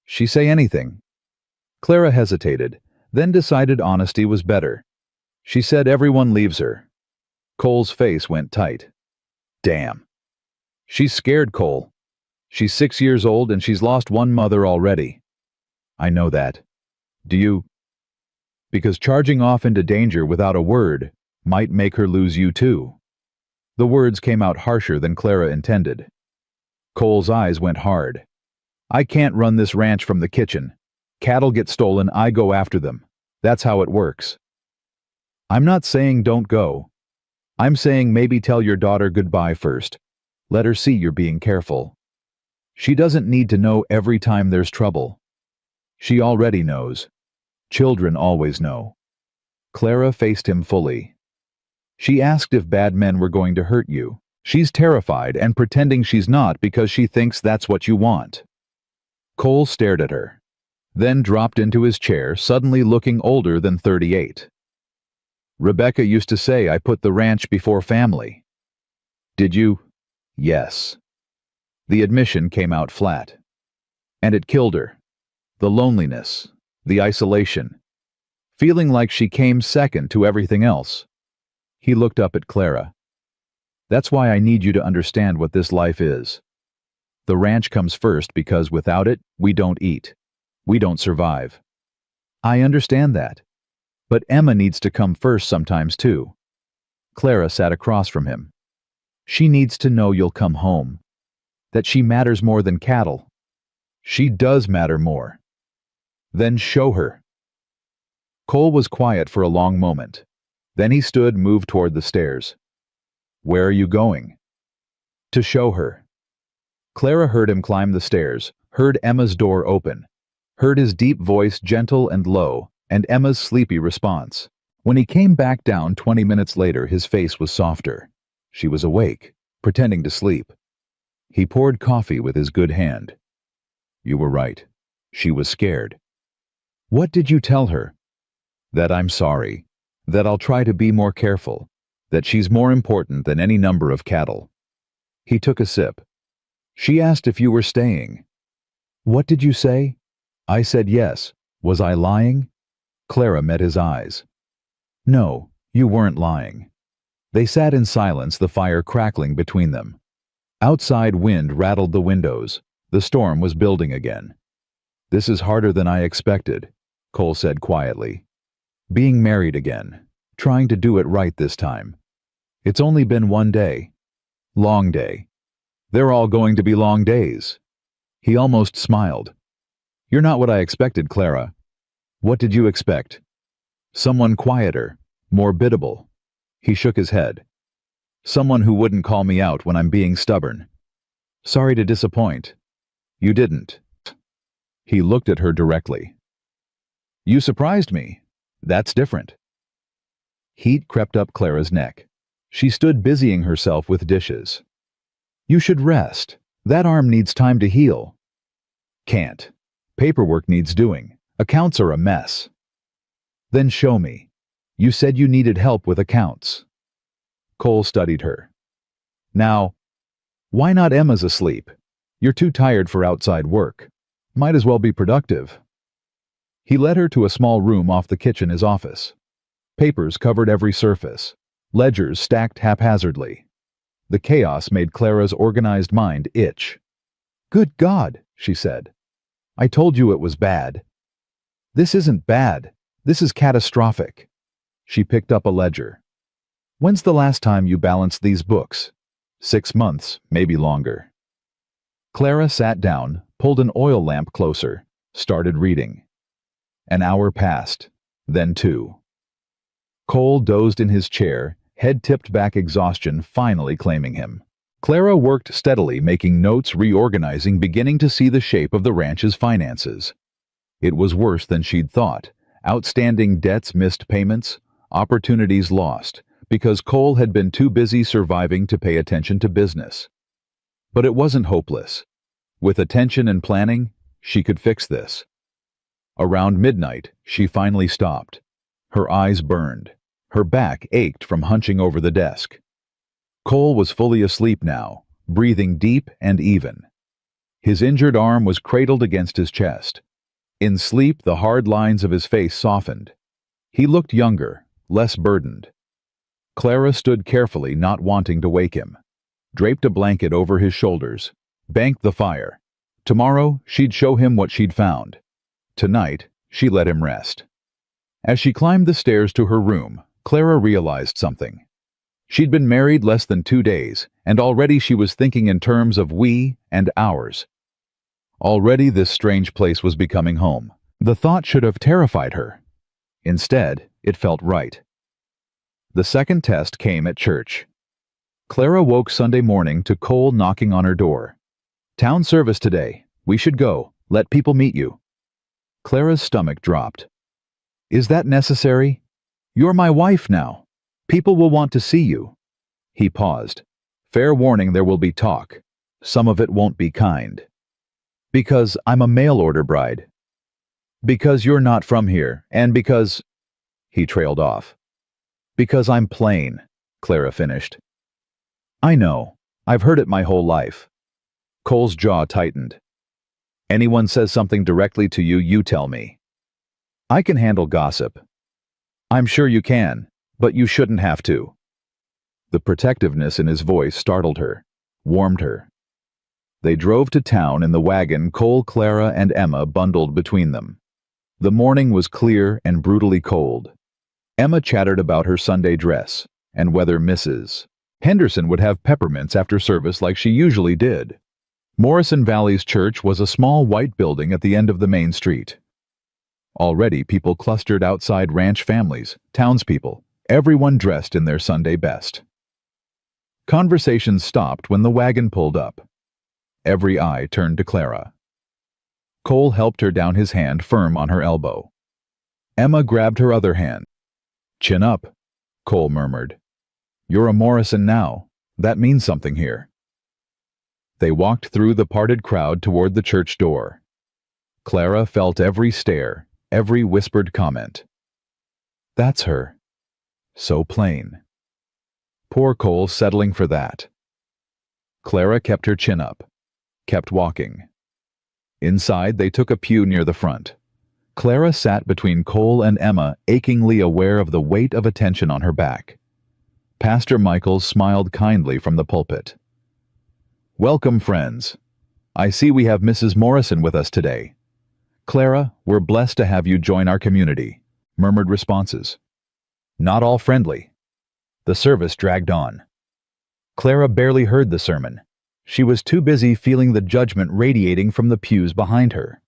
"She say anything?" Clara hesitated, then decided honesty was better. "She said everyone leaves her." Cole's face went tight. "Damn." "She's scared, Cole. She's 6 years old and she's lost one mother already." "I know that. Do you?" "Because charging off into danger without a word might make her lose you too." The words came out harsher than Clara intended. Cole's eyes went hard. "I can't run this ranch from the kitchen. Cattle get stolen, I go after them. That's how it works." "I'm not saying don't go. I'm saying maybe tell your daughter goodbye first. Let her see you're being careful. She doesn't need to know every time there's trouble. She already knows. Children always know." Clara faced him fully. "She asked if bad men were going to hurt you. She's terrified and pretending she's not because she thinks that's what you want." Cole stared at her, then dropped into his chair, suddenly looking older than 38. "Rebecca used to say I put the ranch before family." "Did you?" "Yes." The admission came out flat. "And it killed her. The loneliness, the isolation. Feeling like she came second to everything else." He looked up at Clara. "That's why I need you to understand what this life is. The ranch comes first because without it, we don't eat. We don't survive." "I understand that. But Emma needs to come first sometimes too." Clara sat across from him. "She needs to know you'll come home. That she matters more than cattle." "She does matter more." "Then show her." Cole was quiet for a long moment. Then he stood, moved toward the stairs. "Where are you going?" "To show her." Clara heard him climb the stairs, heard Emma's door open, heard his deep voice gentle and low, and Emma's sleepy response. When he came back down 20 minutes later, his face was softer. She was awake, pretending to sleep. He poured coffee with his good hand. You were right. She was scared. What did you tell her? That I'm sorry. That I'll try to be more careful. That she's more important than any number of cattle. He took a sip. She asked if you were staying. What did you say? I said yes. Was I lying? Clara met his eyes. No, you weren't lying. They sat in silence, the fire crackling between them. Outside wind rattled the windows. The storm was building again. This is harder than I expected, Cole said quietly. Being married again. Trying to do it right this time. It's only been one day. Long day. They're all going to be long days. He almost smiled. You're not what I expected, Clara. What did you expect? Someone quieter, more biddable. He shook his head. Someone who wouldn't call me out when I'm being stubborn. Sorry to disappoint. You didn't. He looked at her directly. You surprised me. That's different. Heat crept up Clara's neck. She stood busying herself with dishes. You should rest. That arm needs time to heal. Can't. Paperwork needs doing. Accounts are a mess. Then show me. You said you needed help with accounts. Cole studied her. Now, why not Emma's asleep? You're too tired for outside work. Might as well be productive. He led her to a small room off the kitchen, his office. Papers covered every surface. Ledgers stacked haphazardly. The chaos made Clara's organized mind itch. Good God, she said. I told you it was bad. This isn't bad. This is catastrophic. She picked up a ledger. When's the last time you balanced these books? 6 months, maybe longer. Clara sat down, pulled an oil lamp closer, started reading. An hour passed, then 2. Cole dozed in his chair, head tipped back, exhaustion finally claiming him. Clara worked steadily, making notes, reorganizing, beginning to see the shape of the ranch's finances. It was worse than she'd thought. Outstanding debts, missed payments, opportunities lost, because Cole had been too busy surviving to pay attention to business. But it wasn't hopeless. With attention and planning, she could fix this. Around midnight, she finally stopped. Her eyes burned. Her back ached from hunching over the desk. Cole was fully asleep now, breathing deep and even. His injured arm was cradled against his chest. In sleep, the hard lines of his face softened. He looked younger, less burdened. Clara stood carefully, not wanting to wake him. Draped a blanket over his shoulders. Banked the fire. Tomorrow, she'd show him what she'd found. Tonight, she let him rest. As she climbed the stairs to her room, Clara realized something. She'd been married less than 2 days, and already she was thinking in terms of we and ours. Already this strange place was becoming home. The thought should have terrified her. Instead, it felt right. The second test came at church. Clara woke Sunday morning to Cole knocking on her door. Town service today. We should go. Let people meet you. Clara's stomach dropped. Is that necessary? You're my wife now. People will want to see you. He paused. Fair warning, there will be talk. Some of it won't be kind. Because I'm a mail-order bride. Because you're not from here, and because... He trailed off. Because I'm plain, Clara finished. I know. I've heard it my whole life. Cole's jaw tightened. Anyone says something directly to you, you tell me. I can handle gossip. I'm sure you can, but you shouldn't have to. The protectiveness in his voice startled her, warmed her. They drove to town in the wagon, Cole, Clara, and Emma bundled between them. The morning was clear and brutally cold. Emma chattered about her Sunday dress and whether Mrs. Henderson would have peppermints after service like she usually did. Morrison Valley's church was a small white building at the end of the main street. Already people clustered outside, ranch families, townspeople, everyone dressed in their Sunday best. Conversations stopped when the wagon pulled up. Every eye turned to Clara. Cole helped her down, his hand firm on her elbow. Emma grabbed her other hand. "Chin up," Cole murmured. "You're a Morrison now. That means something here." They walked through the parted crowd toward the church door. Clara felt every stare, every whispered comment. "That's her." So plain. Poor Cole settling for that. Clara kept her chin up, kept walking. Inside, they took a pew near the front. Clara sat between Cole and Emma, achingly aware of the weight of attention on her back. Pastor Michaels smiled kindly from the pulpit. "Welcome, friends. I see we have Mrs. Morrison with us today. Clara, we're blessed to have you join our community," murmured responses. Not all friendly. The service dragged on. Clara barely heard the sermon. She was too busy feeling the judgment radiating from the pews behind her.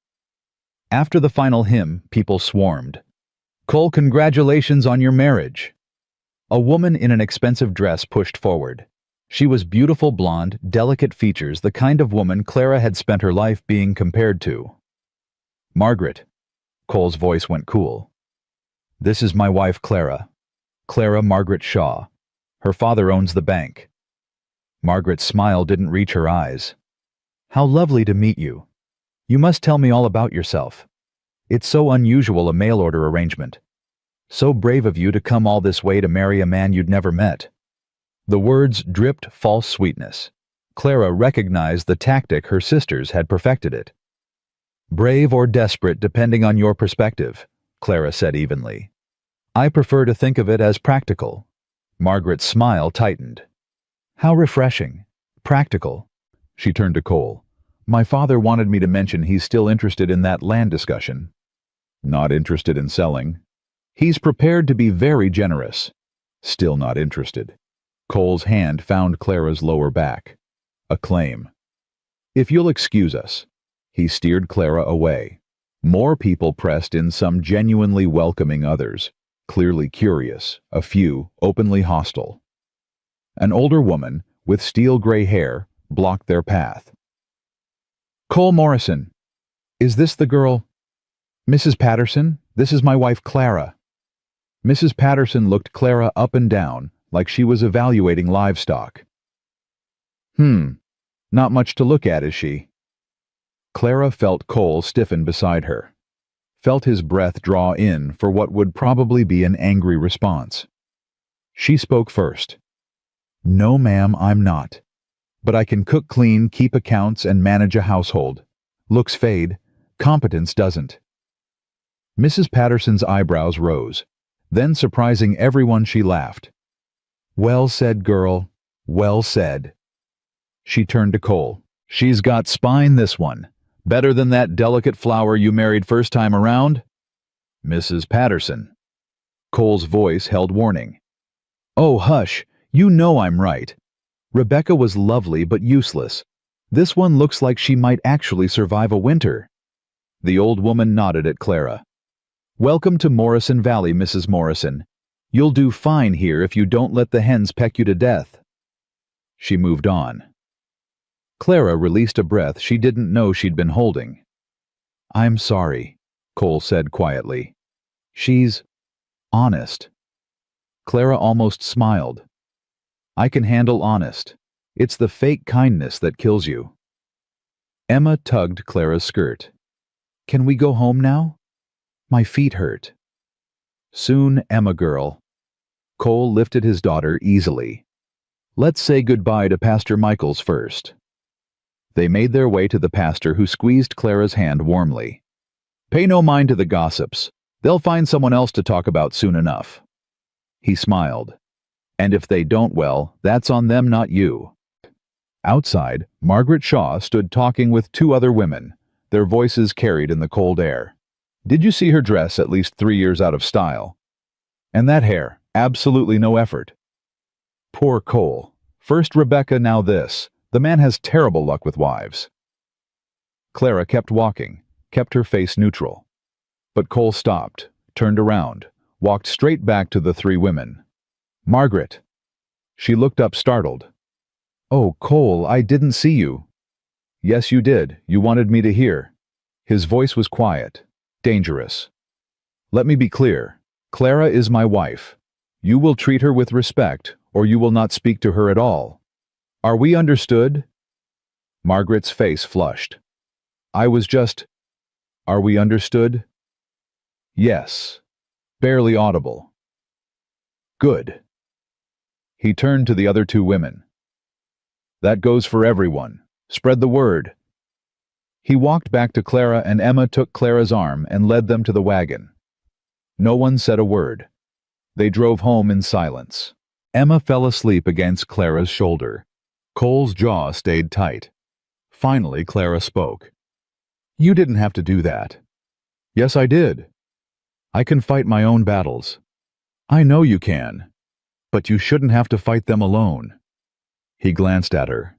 After the final hymn, people swarmed. "Cole, congratulations on your marriage." A woman in an expensive dress pushed forward. She was beautiful, blonde, delicate features, the kind of woman Clara had spent her life being compared to. "Margaret." Cole's voice went cool. "This is my wife, Clara. Clara Margaret Shaw. Her father owns the bank." Margaret's smile didn't reach her eyes. "How lovely to meet you. You must tell me all about yourself. It's so unusual, a mail-order arrangement. So brave of you to come all this way to marry a man you'd never met." The words dripped false sweetness. Clara recognized the tactic, her sisters had perfected it. "Brave or desperate, depending on your perspective," Clara said evenly. "I prefer to think of it as practical." Margaret's smile tightened. "How refreshing. Practical." She turned to Cole. "My father wanted me to mention he's still interested in that land discussion." "Not interested in selling." "He's prepared to be very generous." "Still not interested." Cole's hand found Clara's lower back. "A claim." "If you'll excuse us." He steered Clara away. More people pressed in, some genuinely welcoming, others clearly curious, a few openly hostile. An older woman, with steel-gray hair, blocked their path. "Cole Morrison. Is this the girl?" "Mrs. Patterson, this is my wife Clara." Mrs. Patterson looked Clara up and down, like she was evaluating livestock. Not much to look at, is she?" Clara felt Cole stiffen beside her. Felt his breath draw in for what would probably be an angry response. She spoke first. "No, ma'am, I'm not. But I can cook, clean, keep accounts, and manage a household. Looks fade. Competence doesn't." Mrs. Patterson's eyebrows rose. Then, surprising everyone, she laughed. "Well said, girl. Well said." She turned to Cole. "She's got spine, this one. Better than that delicate flower you married first time around?" "Mrs. Patterson." Cole's voice held warning. "Oh, hush. You know I'm right. Rebecca was lovely but useless. This one looks like she might actually survive a winter." The old woman nodded at Clara. "Welcome to Morrison Valley, Mrs. Morrison. You'll do fine here if you don't let the hens peck you to death." She moved on. Clara released a breath she didn't know she'd been holding. "I'm sorry," Cole said quietly. "She's honest." Clara almost smiled. "I can handle honest. It's the fake kindness that kills you." Emma tugged Clara's skirt. "Can we go home now? My feet hurt." "Soon, Emma girl." Cole lifted his daughter easily. "Let's say goodbye to Pastor Michaels first." They made their way to the pastor, who squeezed Clara's hand warmly. "Pay no mind to the gossips. They'll find someone else to talk about soon enough." He smiled. "And if they don't, well, that's on them, not you." Outside, Margaret Shaw stood talking with two other women, their voices carried in the cold air. "Did you see her dress, at least 3 years out of style? And that hair, absolutely no effort." Poor Cole. First Rebecca, now this. The man has terrible luck with wives. Clara kept walking, kept her face neutral. But Cole stopped, turned around, walked straight back to the three women. "Margaret." She looked up startled. "Oh, Cole, I didn't see you." Yes, you did. You wanted me to hear. His voice was quiet, dangerous. Let me be clear. Clara is my wife. You will treat her with respect, or you will not speak to her at all. Are we understood? Margaret's face flushed. I was just... Are we understood? Yes. Barely audible. Good. He turned to the other two women. That goes for everyone. Spread the word. He walked back to Clara and Emma took Clara's arm and led them to the wagon. No one said a word. They drove home in silence. Emma fell asleep against Clara's shoulder. Cole's jaw stayed tight. Finally, Clara spoke. You didn't have to do that. Yes, I did. I can fight my own battles. I know you can. But you shouldn't have to fight them alone. He glanced at her.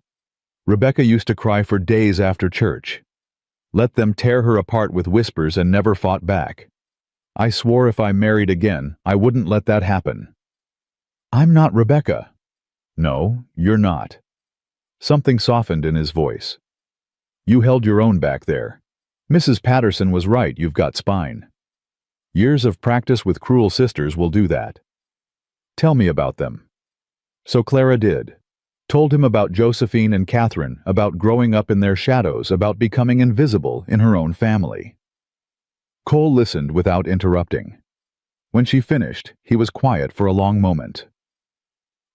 Rebecca used to cry for days after church. Let them tear her apart with whispers and never fought back. I swore if I married again, I wouldn't let that happen. I'm not Rebecca. No, you're not. Something softened in his voice. You held your own back there. Mrs. Patterson was right, you've got spine. Years of practice with cruel sisters will do that. Tell me about them. So Clara did. Told him about Josephine and Catherine, about growing up in their shadows, about becoming invisible in her own family. Cole listened without interrupting. When she finished, he was quiet for a long moment.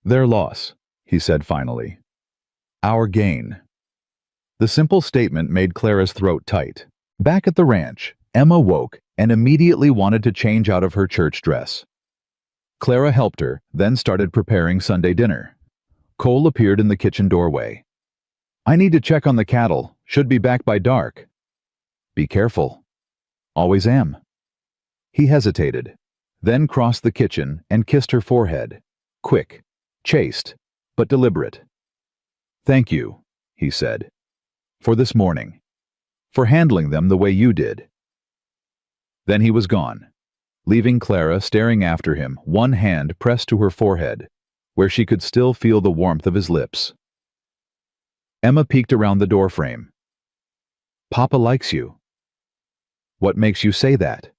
Their loss, he said finally. Our gain. The simple statement made Clara's throat tight. Back at the ranch, Emma woke and immediately wanted to change out of her church dress. Clara helped her, then started preparing Sunday dinner. Cole appeared in the kitchen doorway. I need to check on the cattle. Should be back by dark. Be careful. Always am. He hesitated, then crossed the kitchen and kissed her forehead. Quick, chaste, but deliberate. Thank you, he said, for this morning, for handling them the way you did. Then he was gone, leaving Clara staring after him, one hand pressed to her forehead, where she could still feel the warmth of his lips. Emma peeked around the doorframe. Papa likes you. What makes you say that?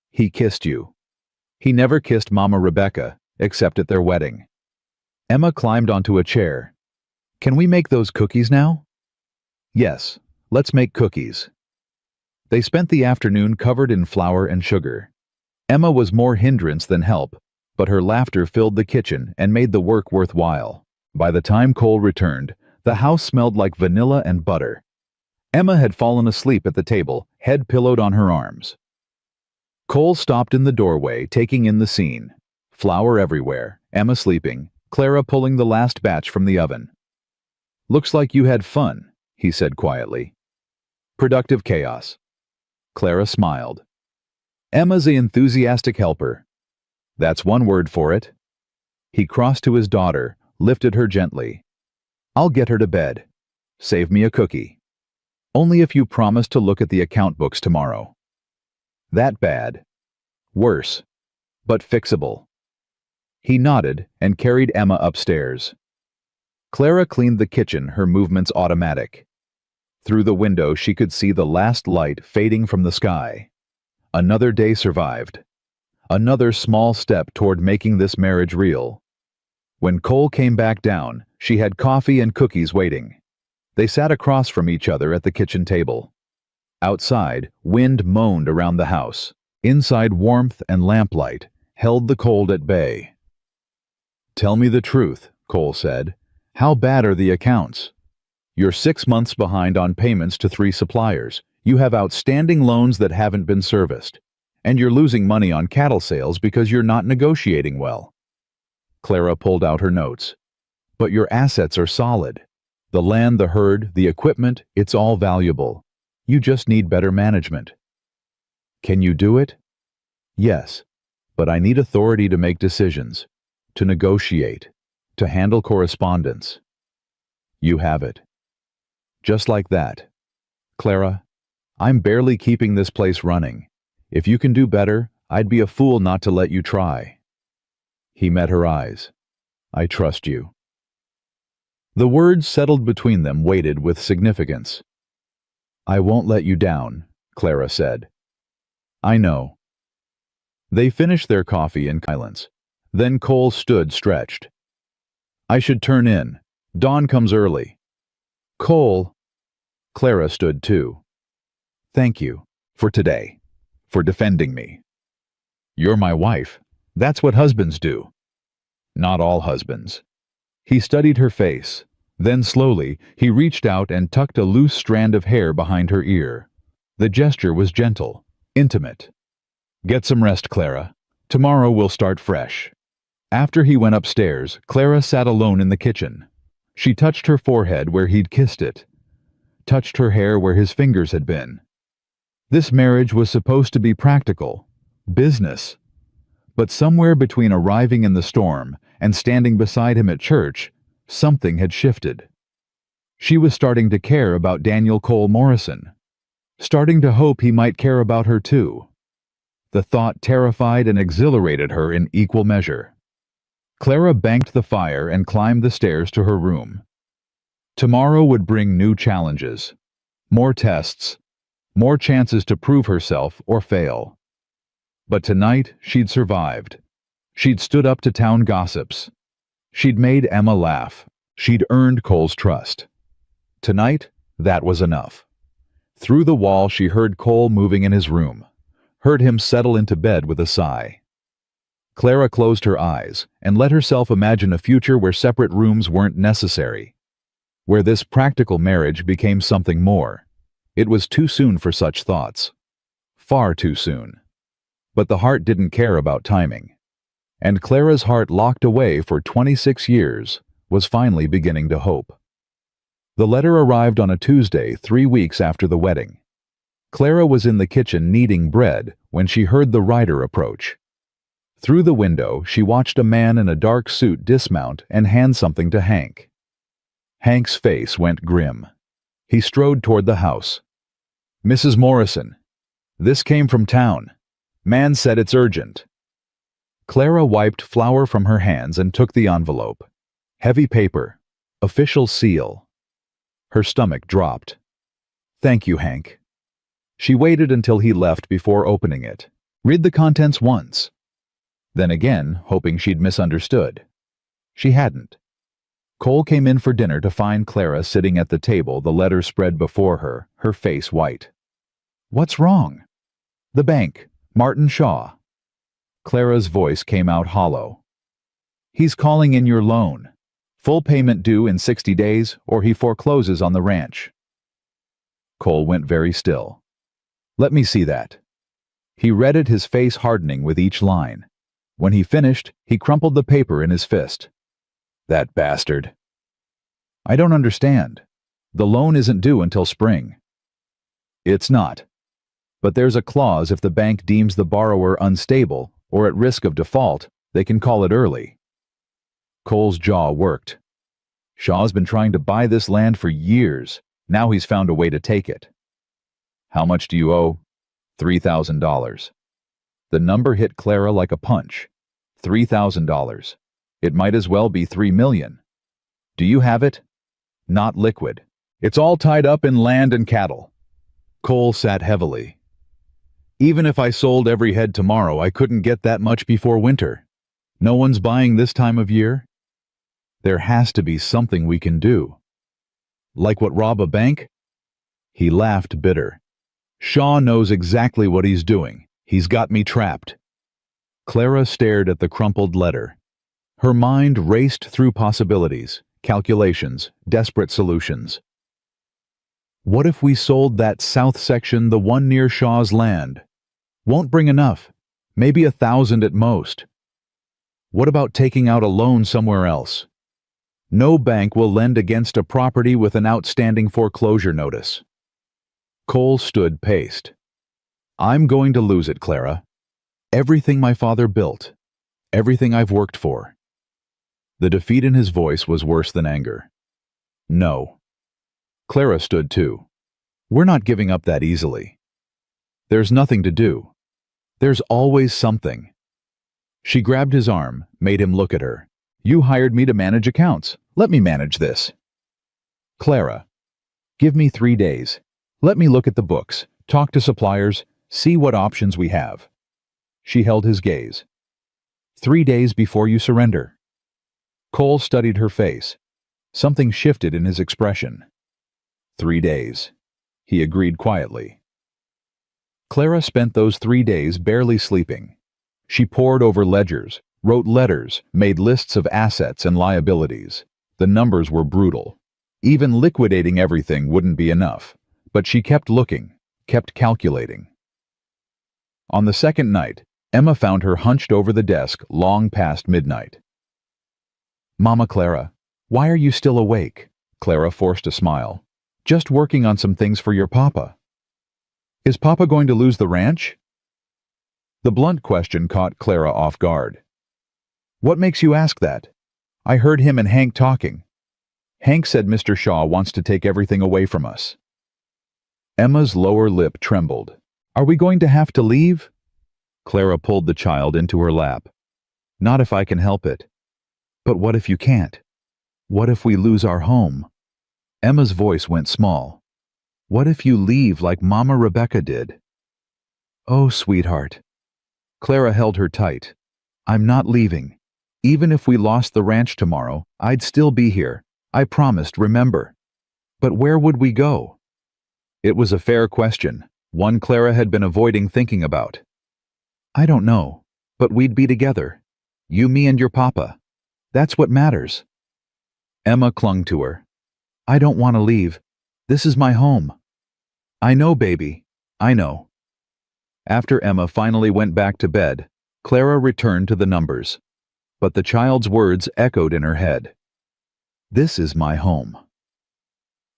He kissed you. He never kissed Mama Rebecca, except at their wedding. Emma climbed onto a chair. Can we make those cookies now? Yes, let's make cookies. They spent the afternoon covered in flour and sugar. Emma was more hindrance than help, but her laughter filled the kitchen and made the work worthwhile. By the time Cole returned, the house smelled like vanilla and butter. Emma had fallen asleep at the table, head pillowed on her arms. Cole stopped in the doorway, taking in the scene. Flour everywhere, Emma sleeping, Clara pulling the last batch from the oven. Looks like you had fun, he said quietly. Productive chaos. Clara smiled. Emma's the enthusiastic helper. That's one word for it. He crossed to his daughter, lifted her gently. I'll get her to bed. Save me a cookie. Only if you promise to look at the account books tomorrow. That bad. Worse. But fixable. He nodded and carried Emma upstairs. Clara cleaned the kitchen, her movements automatic. Through the window she could see the last light fading from the sky. Another day survived. Another small step toward making this marriage real. When Cole came back down, she had coffee and cookies waiting. They sat across from each other at the kitchen table. Outside, wind moaned around the house. Inside, warmth and lamplight held the cold at bay. Tell me the truth, Cole said. How bad are the accounts? You're 6 months behind on payments to 3 suppliers. You have outstanding loans that haven't been serviced. And you're losing money on cattle sales because you're not negotiating well. Clara pulled out her notes. But your assets are solid. The land, the herd, the equipment, it's all valuable. You just need better management. Can you do it? Yes, but I need authority to make decisions, to negotiate, to handle correspondence. You have it. Just like that. Clara, I'm barely keeping this place running. If you can do better, I'd be a fool not to let you try. He met her eyes. I trust you. The words settled between them weighted with significance. "I won't let you down," Clara said. "I know." They finished their coffee in silence. Then Cole stood stretched. "I should turn in. Dawn comes early." "Cole." Clara stood too. "Thank you. For today. For defending me. You're my wife. That's what husbands do." "Not all husbands." He studied her face. Then slowly, he reached out and tucked a loose strand of hair behind her ear. The gesture was gentle, intimate. "Get some rest, Clara. Tomorrow we'll start fresh." After he went upstairs, Clara sat alone in the kitchen. She touched her forehead where he'd kissed it, touched her hair where his fingers had been. This marriage was supposed to be practical, business. But somewhere between arriving in the storm and standing beside him at church, something had shifted. She was starting to care about Daniel Cole Morrison, starting to hope he might care about her too. The thought terrified and exhilarated her in equal measure. Clara banked the fire and climbed the stairs to her room. Tomorrow would bring new challenges, more tests, more chances to prove herself or fail. But tonight she'd survived. She'd stood up to town gossips. She'd made Emma laugh. She'd earned Cole's trust. Tonight, that was enough. Through the wall she heard Cole moving in his room, heard him settle into bed with a sigh. Clara closed her eyes and let herself imagine a future where separate rooms weren't necessary, where this practical marriage became something more. It was too soon for such thoughts. Far too soon. But the heart didn't care about timing. And Clara's heart, locked away for 26 years, was finally beginning to hope. The letter arrived on a Tuesday, 3 weeks after the wedding. Clara was in the kitchen kneading bread when she heard the rider approach. Through the window, she watched a man in a dark suit dismount and hand something to Hank. Hank's face went grim. He strode toward the house. "Mrs. Morrison, this came from town. Man said it's urgent." Clara wiped flour from her hands and took the envelope. Heavy paper. Official seal. Her stomach dropped. "Thank you, Hank." She waited until he left before opening it. Read the contents once. Then again, hoping she'd misunderstood. She hadn't. Cole came in for dinner to find Clara sitting at the table, the letter spread before her, her face white. "What's wrong?" "The bank. Martin Shaw." Clara's voice came out hollow. "He's calling in your loan. Full payment due in 60 days, or he forecloses on the ranch." Cole went very still. "Let me see that." He read it, his face hardening with each line. When he finished, he crumpled the paper in his fist. "That bastard." "I don't understand. The loan isn't due until spring." "It's not. But there's a clause if the bank deems the borrower unstable or at risk of default, they can call it early." Cole's jaw worked. "Shaw's been trying to buy this land for years. Now he's found a way to take it." "How much do you owe?" $3,000. The number hit Clara like a punch. $3,000. It might as well be $3 million. "Do you have it?" "Not liquid. It's all tied up in land and cattle." Cole sat heavily. "Even if I sold every head tomorrow, I couldn't get that much before winter. No one's buying this time of year." "There has to be something we can do." "Like what, rob a bank?" He laughed bitter. "Shaw knows exactly what he's doing. He's got me trapped." Clara stared at the crumpled letter. Her mind raced through possibilities, calculations, desperate solutions. What if we sold that south section, the one near Shaw's land? Won't bring enough. Maybe 1,000 at most. What about taking out a loan somewhere else? No bank will lend against a property with an outstanding foreclosure notice. Cole stood paced. "I'm going to lose it, Clara. Everything my father built. Everything I've worked for." The defeat in his voice was worse than anger. "No." Clara stood too. "We're not giving up that easily. There's nothing to do. There's always something." She grabbed his arm, made him look at her. "You hired me to manage accounts. Let me manage this." Clara, give me 3 days. Let me look at the books, talk to suppliers, see what options we have. She held his gaze. 3 days before you surrender. Cole studied her face. Something shifted in his expression. 3 days, he agreed quietly. Clara spent those 3 days barely sleeping. She pored over ledgers, wrote letters, made lists of assets and liabilities. The numbers were brutal. Even liquidating everything wouldn't be enough, but she kept looking, kept calculating. On the second night, Emma found her hunched over the desk long past midnight. "Mama Clara, why are you still awake?" Clara forced a smile. "Just working on some things for your papa." "Is Papa going to lose the ranch?" The blunt question caught Clara off guard. "What makes you ask that? I heard him and Hank talking. Hank said Mr. Shaw wants to take everything away from us." Emma's lower lip trembled. "Are we going to have to leave?" Clara pulled the child into her lap. "Not if I can help it." "But what if you can't? What if we lose our home?" Emma's voice went small. "What if you leave like Mama Rebecca did?" "Oh, sweetheart." Clara held her tight. "I'm not leaving. Even if we lost the ranch tomorrow, I'd still be here. I promised, remember." "But where would we go?" It was a fair question, one Clara had been avoiding thinking about. "I don't know, but we'd be together. You, me, and your papa. That's what matters." Emma clung to her. "I don't want to leave. This is my home." "I know, baby. I know." After Emma finally went back to bed, Clara returned to the numbers. But the child's words echoed in her head. "This is my home."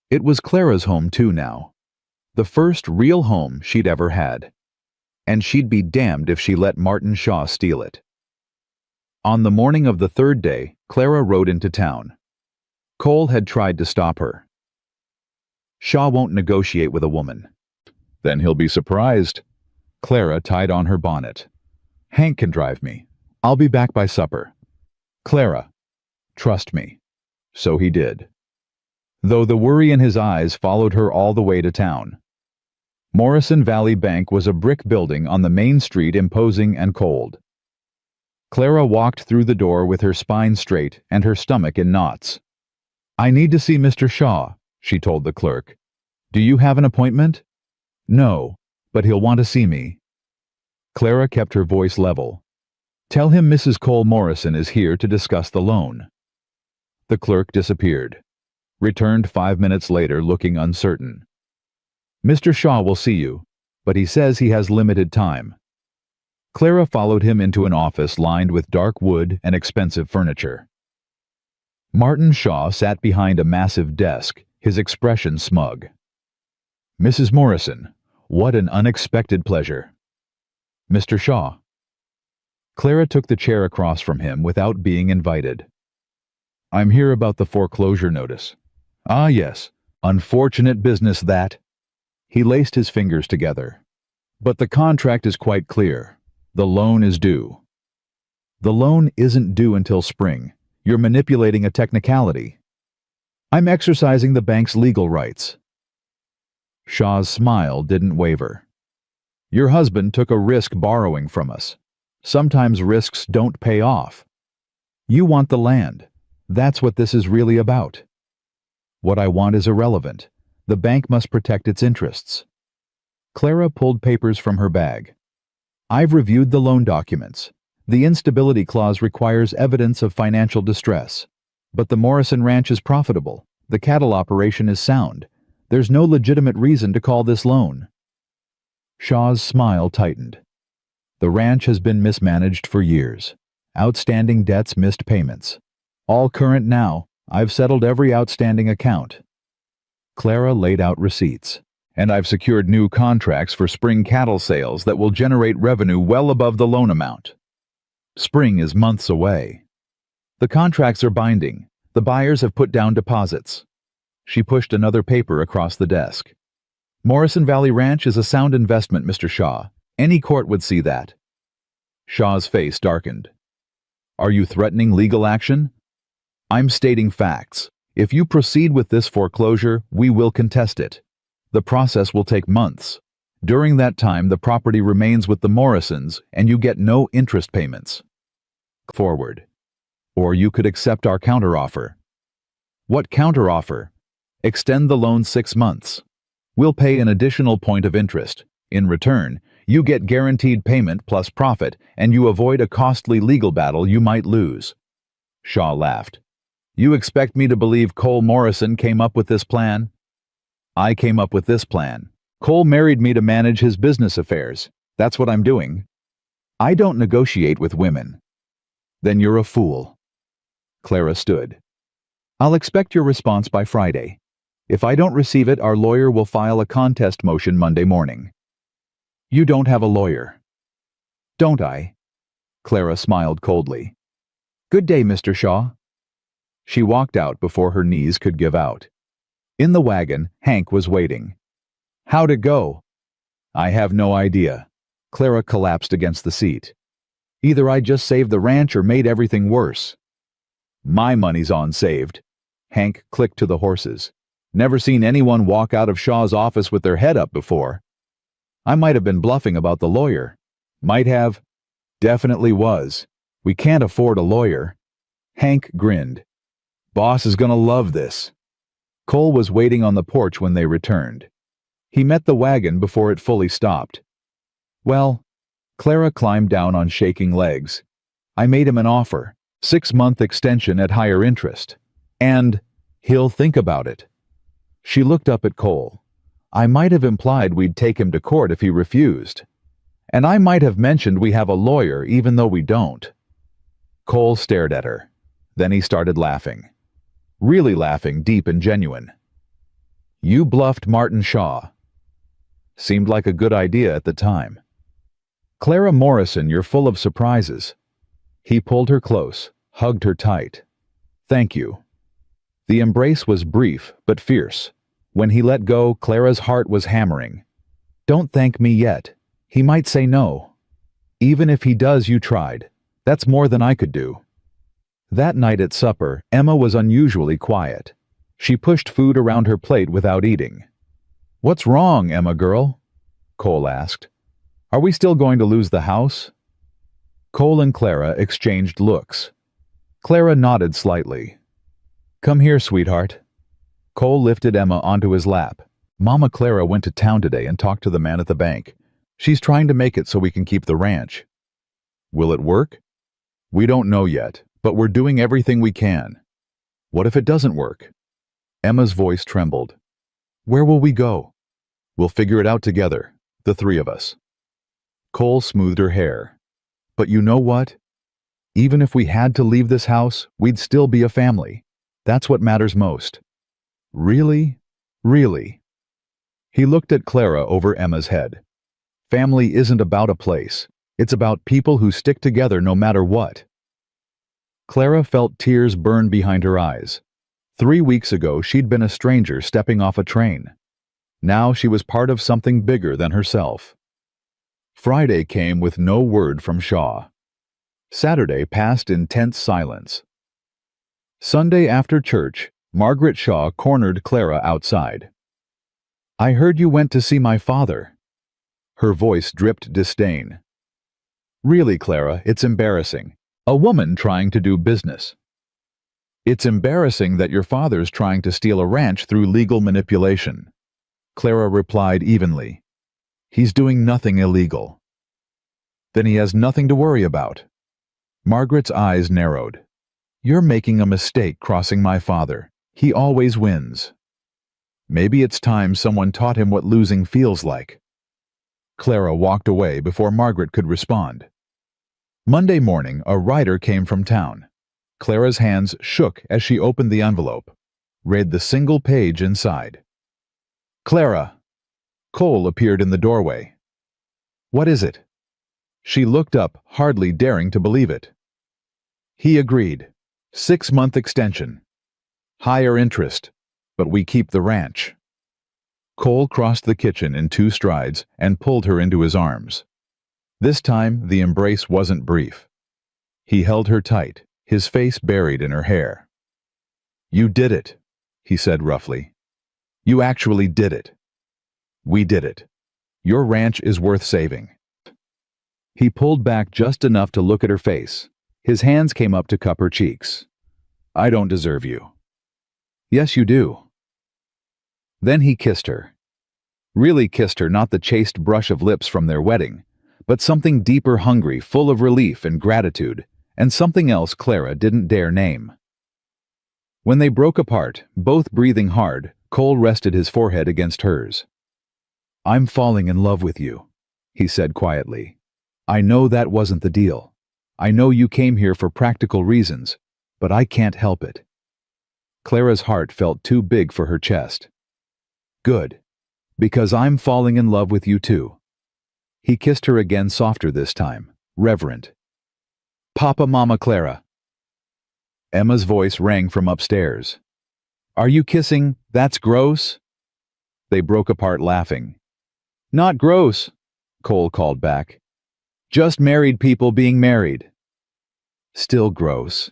It was Clara's home too now. The first real home she'd ever had. And she'd be damned if she let Martin Shaw steal it. On the morning of the third day, Clara rode into town. Cole had tried to stop her. "Shaw won't negotiate with a woman." "Then he'll be surprised." Clara tied on her bonnet. "Hank can drive me. I'll be back by supper." "Clara, trust me." So he did. Though the worry in his eyes followed her all the way to town. Morrison Valley Bank was a brick building on the main street, imposing and cold. Clara walked through the door with her spine straight and her stomach in knots. "I need to see Mr. Shaw," she told the clerk. "Do you have an appointment?" "No, but he'll want to see me." Clara kept her voice level. "Tell him Mrs. Cole Morrison is here to discuss the loan." The clerk disappeared. Returned 5 minutes later looking uncertain. "Mr. Shaw will see you, but he says he has limited time." Clara followed him into an office lined with dark wood and expensive furniture. Martin Shaw sat behind a massive desk, his expression smug. "Mrs. Morrison, what an unexpected pleasure." "Mr. Shaw." Clara took the chair across from him without being invited. "I'm here about the foreclosure notice." "Ah, yes. Unfortunate business, that." He laced his fingers together. "But the contract is quite clear. The loan is due." "The loan isn't due until spring. You're manipulating a technicality." "I'm exercising the bank's legal rights." Shaw's smile didn't waver. "Your husband took a risk borrowing from us. Sometimes risks don't pay off. You want the land. That's what this is really about." "What I want is irrelevant. The bank must protect its interests." Clara pulled papers from her bag. "I've reviewed the loan documents. The instability clause requires evidence of financial distress. But the Morrison Ranch is profitable. The cattle operation is sound. There's no legitimate reason to call this loan." Shaw's smile tightened. "The ranch has been mismanaged for years. Outstanding debts, missed payments. All current now. I've settled every outstanding account." Clara laid out receipts. "And I've secured new contracts for spring cattle sales that will generate revenue well above the loan amount. Spring is months away. The contracts are binding. The buyers have put down deposits." She pushed another paper across the desk. "Morrison Valley Ranch is a sound investment, Mr. Shaw. Any court would see that." Shaw's face darkened. "Are you threatening legal action?" "I'm stating facts. If you proceed with this foreclosure, we will contest it. The process will take months. During that time, the property remains with the Morrisons and you get no interest payments. Forward. Or you could accept our counteroffer. What counteroffer? Extend the loan 6 months. We'll pay an additional point of interest. In return, you get guaranteed payment plus profit, and you avoid a costly legal battle you might lose. Shaw laughed. You expect me to believe Cole Morrison came up with this plan? I came up with this plan. Cole married me to manage his business affairs. That's what I'm doing. I don't negotiate with women. Then you're a fool. Clara stood. I'll expect your response by Friday. If I don't receive it, our lawyer will file a contest motion Monday morning. You don't have a lawyer. Don't I? Clara smiled coldly. Good day, Mr. Shaw. She walked out before her knees could give out. In the wagon, Hank was waiting. How'd it go? I have no idea. Clara collapsed against the seat. Either I just saved the ranch or made everything worse. My money's on saved. Hank clicked to the horses. Never seen anyone walk out of Shaw's office with their head up before. I might have been bluffing about the lawyer. Might have. Definitely was. We can't afford a lawyer. Hank grinned. Boss is gonna love this. Cole was waiting on the porch when they returned. He met the wagon before it fully stopped. Well, Clara climbed down on shaking legs. I made him an offer, 6-month extension at higher interest. And he'll think about it. She looked up at Cole. I might have implied we'd take him to court if he refused. And I might have mentioned we have a lawyer even though we don't. Cole stared at her. Then he started laughing. Really laughing, deep and genuine. You bluffed Martin Shaw. Seemed like a good idea at the time. Clara Morrison, you're full of surprises. He pulled her close, hugged her tight. Thank you. The embrace was brief but fierce. When he let go, Clara's heart was hammering. Don't thank me yet. He might say no. Even if he does, you tried. That's more than I could do. That night at supper, Emma was unusually quiet. She pushed food around her plate without eating. What's wrong, Emma girl? Cole asked. Are we still going to lose the house? Cole and Clara exchanged looks. Clara nodded slightly. Come here, sweetheart. Cole lifted Emma onto his lap. Mama Clara went to town today and talked to the man at the bank. She's trying to make it so we can keep the ranch. Will it work? We don't know yet, but we're doing everything we can. What if it doesn't work? Emma's voice trembled. Where will we go? We'll figure it out together, the 3 of us. Cole smoothed her hair. But you know what? Even if we had to leave this house, we'd still be a family. That's what matters most. Really? Really? He looked at Clara over Emma's head. Family isn't about a place. It's about people who stick together no matter what. Clara felt tears burn behind her eyes. 3 weeks ago, she'd been a stranger stepping off a train. Now she was part of something bigger than herself. Friday came with no word from Shaw. Saturday passed in tense silence. Sunday after church, Margaret Shaw cornered Clara outside. I heard you went to see my father. Her voice dripped disdain. Really, Clara, it's embarrassing. A woman trying to do business. It's embarrassing that your father's trying to steal a ranch through legal manipulation. Clara replied evenly. He's doing nothing illegal. Then he has nothing to worry about. Margaret's eyes narrowed. You're making a mistake crossing my father. He always wins. Maybe it's time someone taught him what losing feels like. Clara walked away before Margaret could respond. Monday morning, a writer came from town. Clara's hands shook as she opened the envelope, read the single page inside. Clara! Cole appeared in the doorway. What is it? She looked up, hardly daring to believe it. He agreed. 6-month extension. Higher interest, but we keep the ranch. Cole crossed the kitchen in 2 strides and pulled her into his arms. This time, the embrace wasn't brief. He held her tight, his face buried in her hair. You did it, he said roughly. You actually did it. We did it. Your ranch is worth saving. He pulled back just enough to look at her face. His hands came up to cup her cheeks. I don't deserve you. Yes, you do. Then he kissed her. Really kissed her, not the chaste brush of lips from their wedding, but something deeper, hungry, full of relief and gratitude, and something else Clara didn't dare name. When they broke apart, both breathing hard, Cole rested his forehead against hers. I'm falling in love with you, he said quietly. I know that wasn't the deal. I know you came here for practical reasons, but I can't help it. Clara's heart felt too big for her chest. Good, because I'm falling in love with you too. He kissed her again, softer this time, reverent. Papa, Mama, Clara. Emma's voice rang from upstairs. Are you kissing? That's gross. They broke apart laughing. Not gross, Cole called back. Just married people being married. Still gross.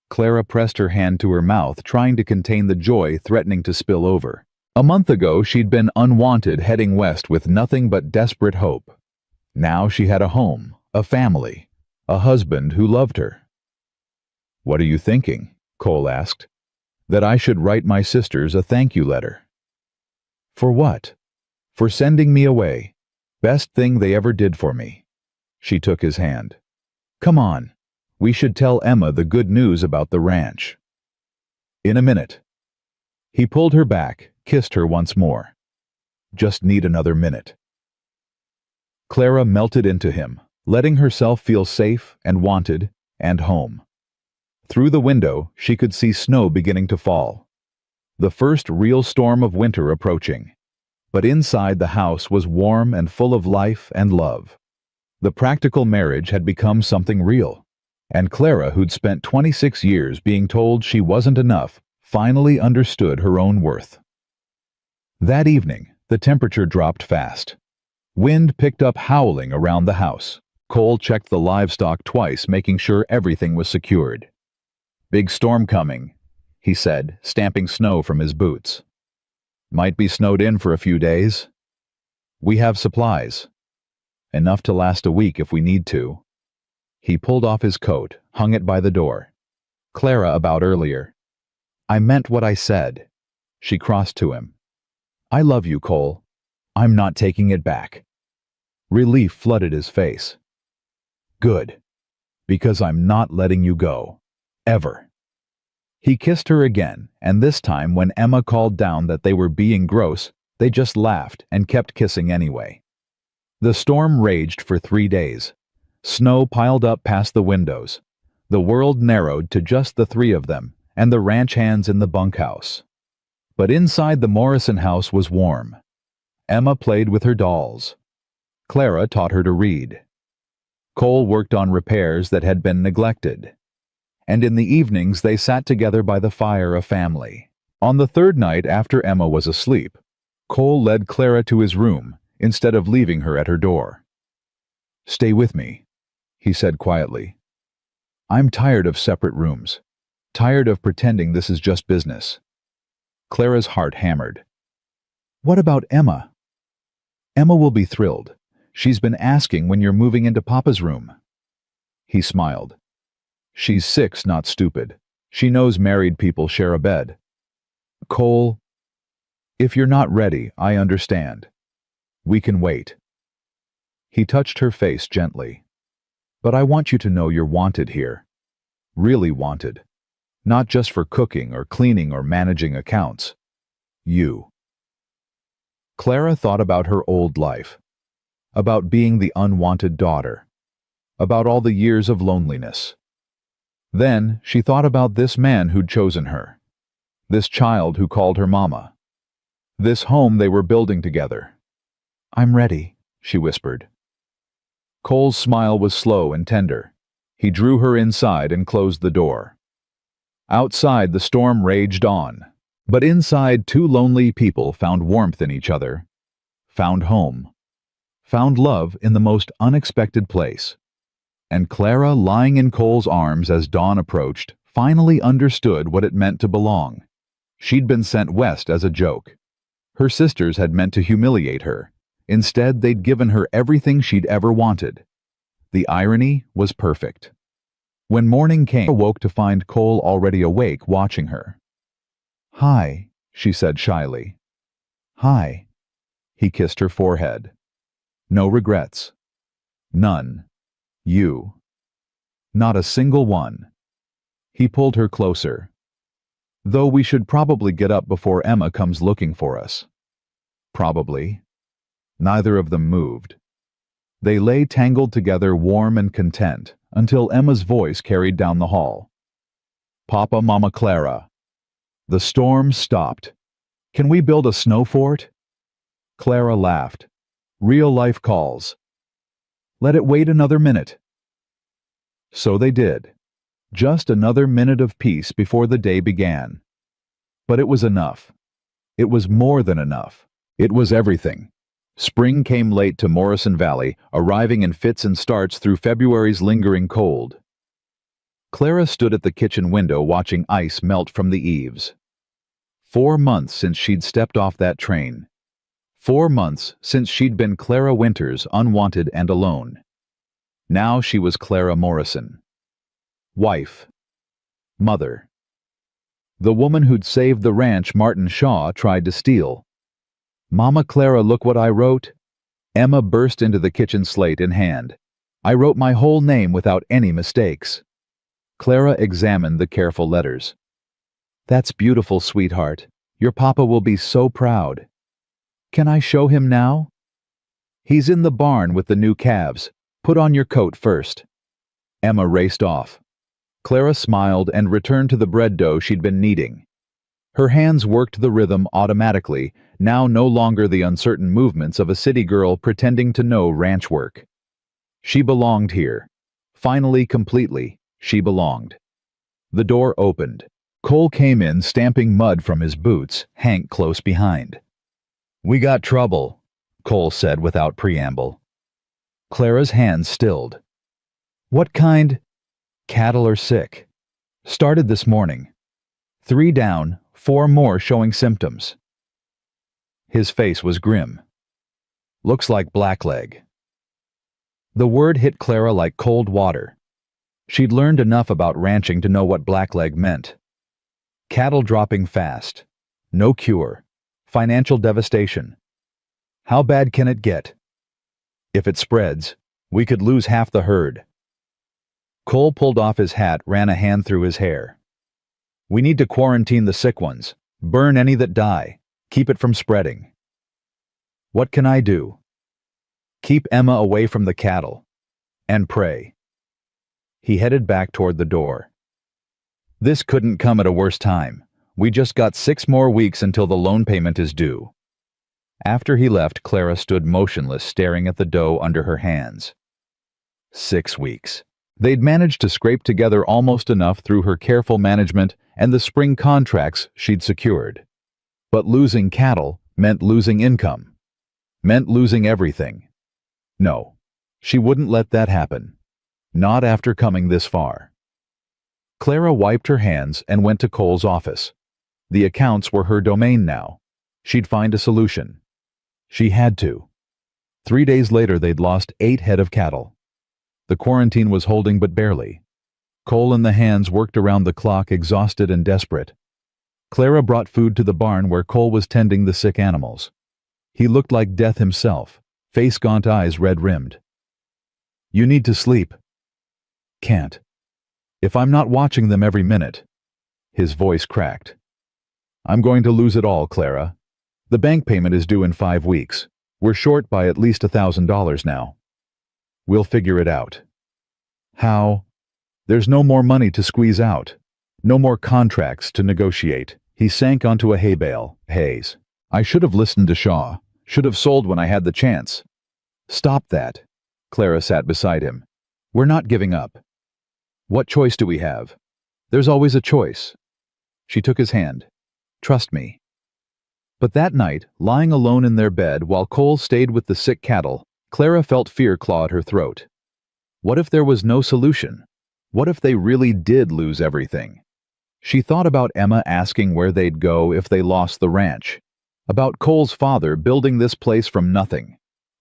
Clara pressed her hand to her mouth, trying to contain the joy threatening to spill over. A month ago, she'd been unwanted, heading west with nothing but desperate hope. Now she had a home, a family, a husband who loved her. What are you thinking? Cole asked. That I should write my sisters a thank you letter. For what? For sending me away. Best thing they ever did for me. She took his hand. Come on. We should tell Emma the good news about the ranch. In a minute. He pulled her back, kissed her once more. Just need another minute. Clara melted into him, letting herself feel safe and wanted and home. Through the window, she could see snow beginning to fall. The first real storm of winter approaching. But inside the house was warm and full of life and love. The practical marriage had become something real. And Clara, who'd spent 26 years being told she wasn't enough, finally understood her own worth. That evening, the temperature dropped fast. Wind picked up howling around the house. Cole checked the livestock twice, making sure everything was secured. Big storm coming, he said, stamping snow from his boots. Might be snowed in for a few days. We have supplies. Enough to last a week if we need to. He pulled off his coat, hung it by the door. Clara about earlier. I meant what I said. She crossed to him. I love you, Cole. I'm not taking it back. Relief flooded his face. Good. Because I'm not letting you go. Ever. He kissed her again, and this time when Emma called down that they were being gross, they just laughed and kept kissing anyway. The storm raged for 3 days. Snow piled up past the windows. The world narrowed to just the three of them and the ranch hands in the bunkhouse. But inside the Morrison house was warm. Emma played with her dolls. Clara taught her to read. Cole worked on repairs that had been neglected. And in the evenings they sat together by the fire, a family. On the third night after Emma was asleep, Cole led Clara to his room instead of leaving her at her door. Stay with me, he said quietly. I'm tired of separate rooms. Tired of pretending this is just business. Clara's heart hammered. What about Emma? Emma will be thrilled. She's been asking when you're moving into Papa's room. He smiled. She's 6, not stupid. She knows married people share a bed. Cole, if you're not ready, I understand. We can wait. He touched her face gently. But I want you to know you're wanted here. Really wanted. Not just for cooking or cleaning or managing accounts. You. Clara thought about her old life. About being the unwanted daughter. About all the years of loneliness. Then she thought about this man who'd chosen her. This child who called her Mama. This home they were building together. I'm ready, she whispered. Cole's smile was slow and tender. He drew her inside and closed the door. Outside the storm raged on, but inside 2 lonely people found warmth in each other, found home, found love in the most unexpected place. And Clara, lying in Cole's arms as dawn approached, finally understood what it meant to belong, She'd been sent west as a joke. Her sisters had meant to humiliate her. Instead, they'd given her everything she'd ever wanted. The irony was perfect. When morning came, she awoke to find Cole already awake, watching her. "Hi," she said shyly. "Hi." He kissed her forehead. "No regrets." "None. You." "Not a single one." He pulled her closer. "Though we should probably get up before Emma comes looking for us." "Probably." Neither of them moved. They lay tangled together, warm and content, until Emma's voice carried down the hall. "Papa, Mama Clara." The storm stopped. "Can we build a snow fort?" Clara laughed. "Real life calls." "Let it wait another minute." So they did. Just another minute of peace before the day began. But it was enough. It was more than enough. It was everything. Spring came late to Morrison Valley, arriving in fits and starts through February's lingering cold. Clara stood at the kitchen window watching ice melt from the eaves. 4 months since she'd stepped off that train. 4 months since she'd been Clara Winters, unwanted and alone. Now she was Clara Morrison. Wife. Mother. The woman who'd saved the ranch Martin Shaw tried to steal. "Mama Clara, look what I wrote." Emma burst into the kitchen, slate in hand. "I wrote my whole name without any mistakes." Clara examined the careful letters. "That's beautiful, sweetheart. Your papa will be so proud." "Can I show him now?" "He's in the barn with the new calves. Put on your coat first." Emma raced off. Clara smiled and returned to the bread dough she'd been kneading. Her hands worked the rhythm automatically, now no longer the uncertain movements of a city girl pretending to know ranch work. She belonged here. Finally, completely, she belonged. The door opened. Cole came in, stamping mud from his boots, Hank close behind. "We got trouble," Cole said without preamble. Clara's hands stilled. "What kind?" "Cattle are sick. Started this morning. 3 down, 4 more showing symptoms." His face was grim. "Looks like blackleg." The word hit Clara like cold water. She'd learned enough about ranching to know what blackleg meant. Cattle dropping fast. No cure. Financial devastation. How bad can it get? If it spreads, we could lose half the herd. Cole pulled off his hat, ran a hand through his hair. "We need to quarantine the sick ones. Burn any that die. Keep it from spreading." "What can I do?" "Keep Emma away from the cattle. And pray." He headed back toward the door. "This couldn't come at a worse time. We just got 6 more weeks until the loan payment is due." After he left, Clara stood motionless, staring at the dough under her hands. 6 weeks. They'd managed to scrape together almost enough through her careful management and the spring contracts she'd secured. But losing cattle meant losing income. Meant losing everything. No, she wouldn't let that happen. Not after coming this far. Clara wiped her hands and went to Cole's office. The accounts were her domain now. She'd find a solution. She had to. 3 days later, they'd lost 8 head of cattle. The quarantine was holding, but barely. Cole and the hands worked around the clock, exhausted and desperate. Clara brought food to the barn where Cole was tending the sick animals. He looked like death himself, face-gaunt eyes red-rimmed. "You need to sleep." "Can't. If I'm not watching them every minute." His voice cracked. "I'm going to lose it all, Clara. The bank payment is due in 5 weeks. We're short by at least $1,000 now. We'll figure it out." "How?" "There's no more money to squeeze out. No more contracts to negotiate." He sank onto a hay bale. "Hayes. I should have listened to Shaw. Should have sold when I had the chance." "Stop that." Clara sat beside him. "We're not giving up." "What choice do we have?" "There's always a choice." She took his hand. "Trust me." But that night, lying alone in their bed while Cole stayed with the sick cattle, Clara felt fear claw at her throat. What if there was no solution? What if they really did lose everything? She thought about Emma asking where they'd go if they lost the ranch, about Cole's father building this place from nothing,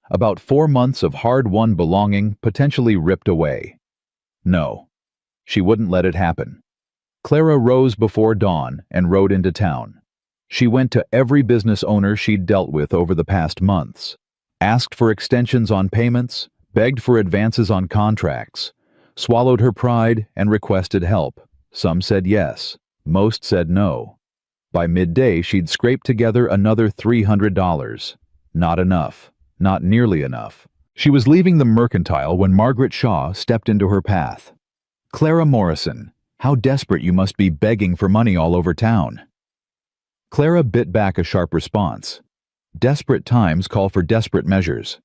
about 4 months of hard-won belonging potentially ripped away. No, she wouldn't let it happen. Clara rose before dawn and rode into town. She went to every business owner she'd dealt with over the past months, asked for extensions on payments, begged for advances on contracts, swallowed her pride and requested help. Some said yes, most said no. By midday, she'd scraped together another $300. Not enough, not nearly enough. She was leaving the mercantile when Margaret Shaw stepped into her path. "Clara Morrison, how desperate you must be begging for money all over town." Clara bit back a sharp response. Desperate times call for desperate measures.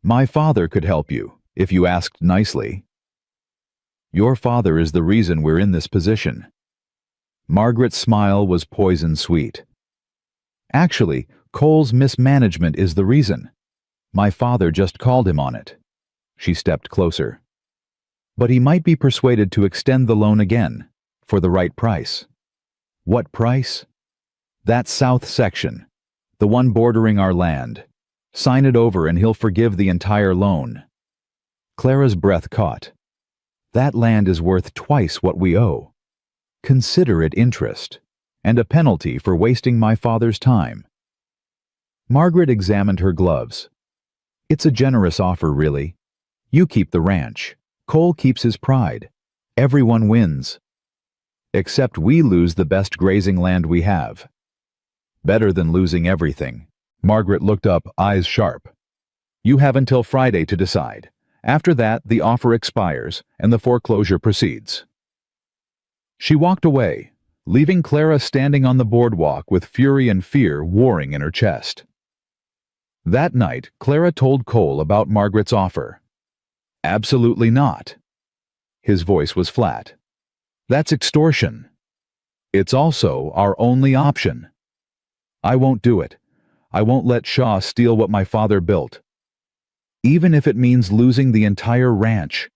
"My father could help you, if you asked nicely." "Your father is the reason we're in this position." Margaret's smile was poison sweet. "Actually, Cole's mismanagement is the reason. My father just called him on it." She stepped closer. "But he might be persuaded to extend the loan again, for the right price." "What price?" "That south section, the one bordering our land. Sign it over and he'll forgive the entire loan." Clara's breath caught. "That land is worth twice what we owe. Consider it interest, and a penalty for wasting my father's time." Margaret examined her gloves. "It's a generous offer, really. You keep the ranch. Cole keeps his pride. Everyone wins. Except we lose the best grazing land we have." "Better than losing everything." Margaret looked up, eyes sharp. "You have until Friday to decide. After that, the offer expires and the foreclosure proceeds." She walked away, leaving Clara standing on the boardwalk with fury and fear warring in her chest. That night, Clara told Cole about Margaret's offer. "Absolutely not." His voice was flat. "That's extortion. It's also our only option. I won't do it. I won't let Shaw steal what my father built. Even if it means losing the entire ranch."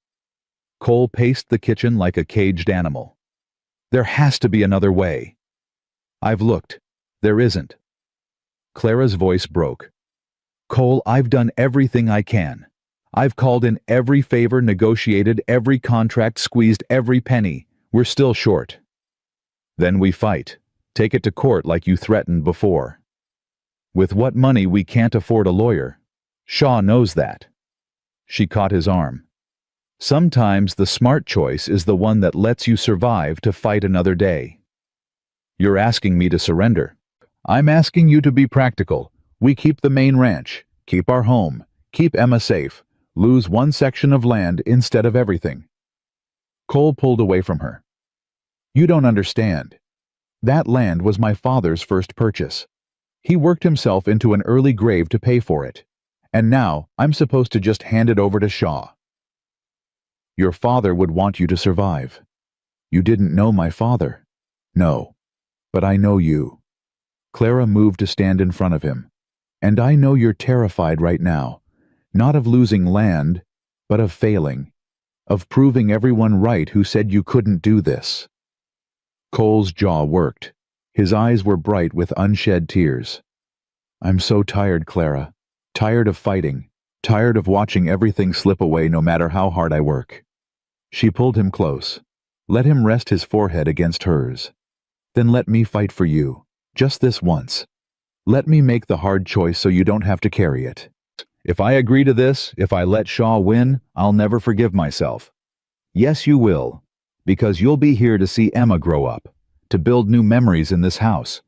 Cole paced the kitchen like a caged animal. "There has to be another way." "I've looked. There isn't." Clara's voice broke. "Cole, I've done everything I can. I've called in every favor, negotiated every contract, squeezed every penny. We're still short." "Then we fight. Take it to court like you threatened before." "With what money, we can't afford a lawyer. Shaw knows that." She caught his arm. "Sometimes the smart choice is the one that lets you survive to fight another day." "You're asking me to surrender." "I'm asking you to be practical. We keep the main ranch, keep our home, keep Emma safe, lose one section of land instead of everything." Cole pulled away from her. "You don't understand. That land was my father's first purchase. He worked himself into an early grave to pay for it. And now I'm supposed to just hand it over to Shaw." "Your father would want you to survive." "You didn't know my father." "No, but I know you." Clara moved to stand in front of him. "And I know you're terrified right now, not of losing land, but of failing, of proving everyone right who said you couldn't do this." Cole's jaw worked. His eyes were bright with unshed tears. "I'm so tired, Clara. Tired of fighting. Tired of watching everything slip away no matter how hard I work." She pulled him close. Let him rest his forehead against hers. "Then let me fight for you. Just this once. Let me make the hard choice so you don't have to carry it. If I agree to this, if I let Shaw win, I'll never forgive myself." "Yes, you will. Because you'll be here to see Emma grow up, to build new memories in this house,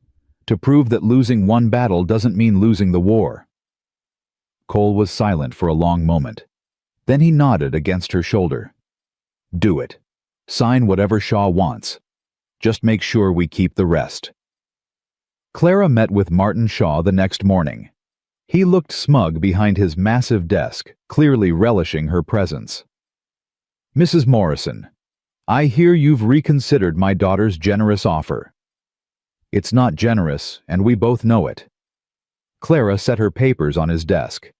to prove that losing one battle doesn't mean losing the war." Cole was silent for a long moment. Then he nodded against her shoulder. "Do it. Sign whatever Shaw wants. Just make sure we keep the rest." Clara met with Martin Shaw the next morning. He looked smug behind his massive desk, clearly relishing her presence. "Mrs. Morrison, I hear you've reconsidered my daughter's generous offer." "It's not generous, and we both know it." Clara set her papers on his desk.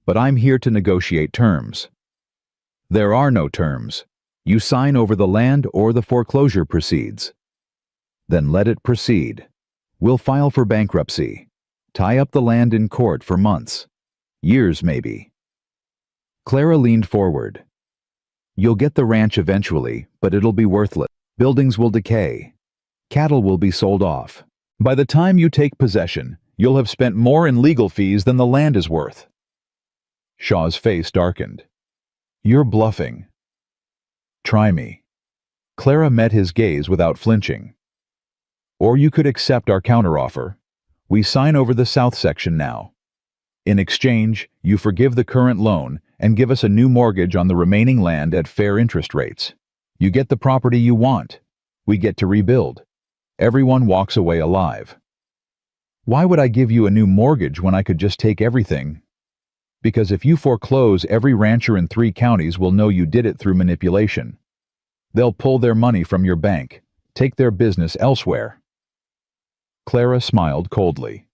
"But I'm here to negotiate terms." "There are no terms. You sign over the land or the foreclosure proceeds. Then let it proceed. We'll file for bankruptcy. Tie up the land in court for months. Years, maybe. Clara leaned forward. You'll get the ranch eventually, but it'll be worthless. Buildings will decay. Cattle will be sold off. By the time you take possession, you'll have spent more in legal fees than the land is worth. Shaw's face darkened. You're bluffing. Try me. Clara met his gaze without flinching. Or you could accept our counteroffer. We sign over the south section now. In exchange, you forgive the current loan and give us a new mortgage on the remaining land at fair interest rates. You get the property you want. We get to rebuild. Everyone walks away alive. Why would I give you a new mortgage when I could just take everything? Because if you foreclose, every rancher in 3 counties will know you did it through manipulation. They'll pull their money from your bank, take their business elsewhere. Clara smiled coldly.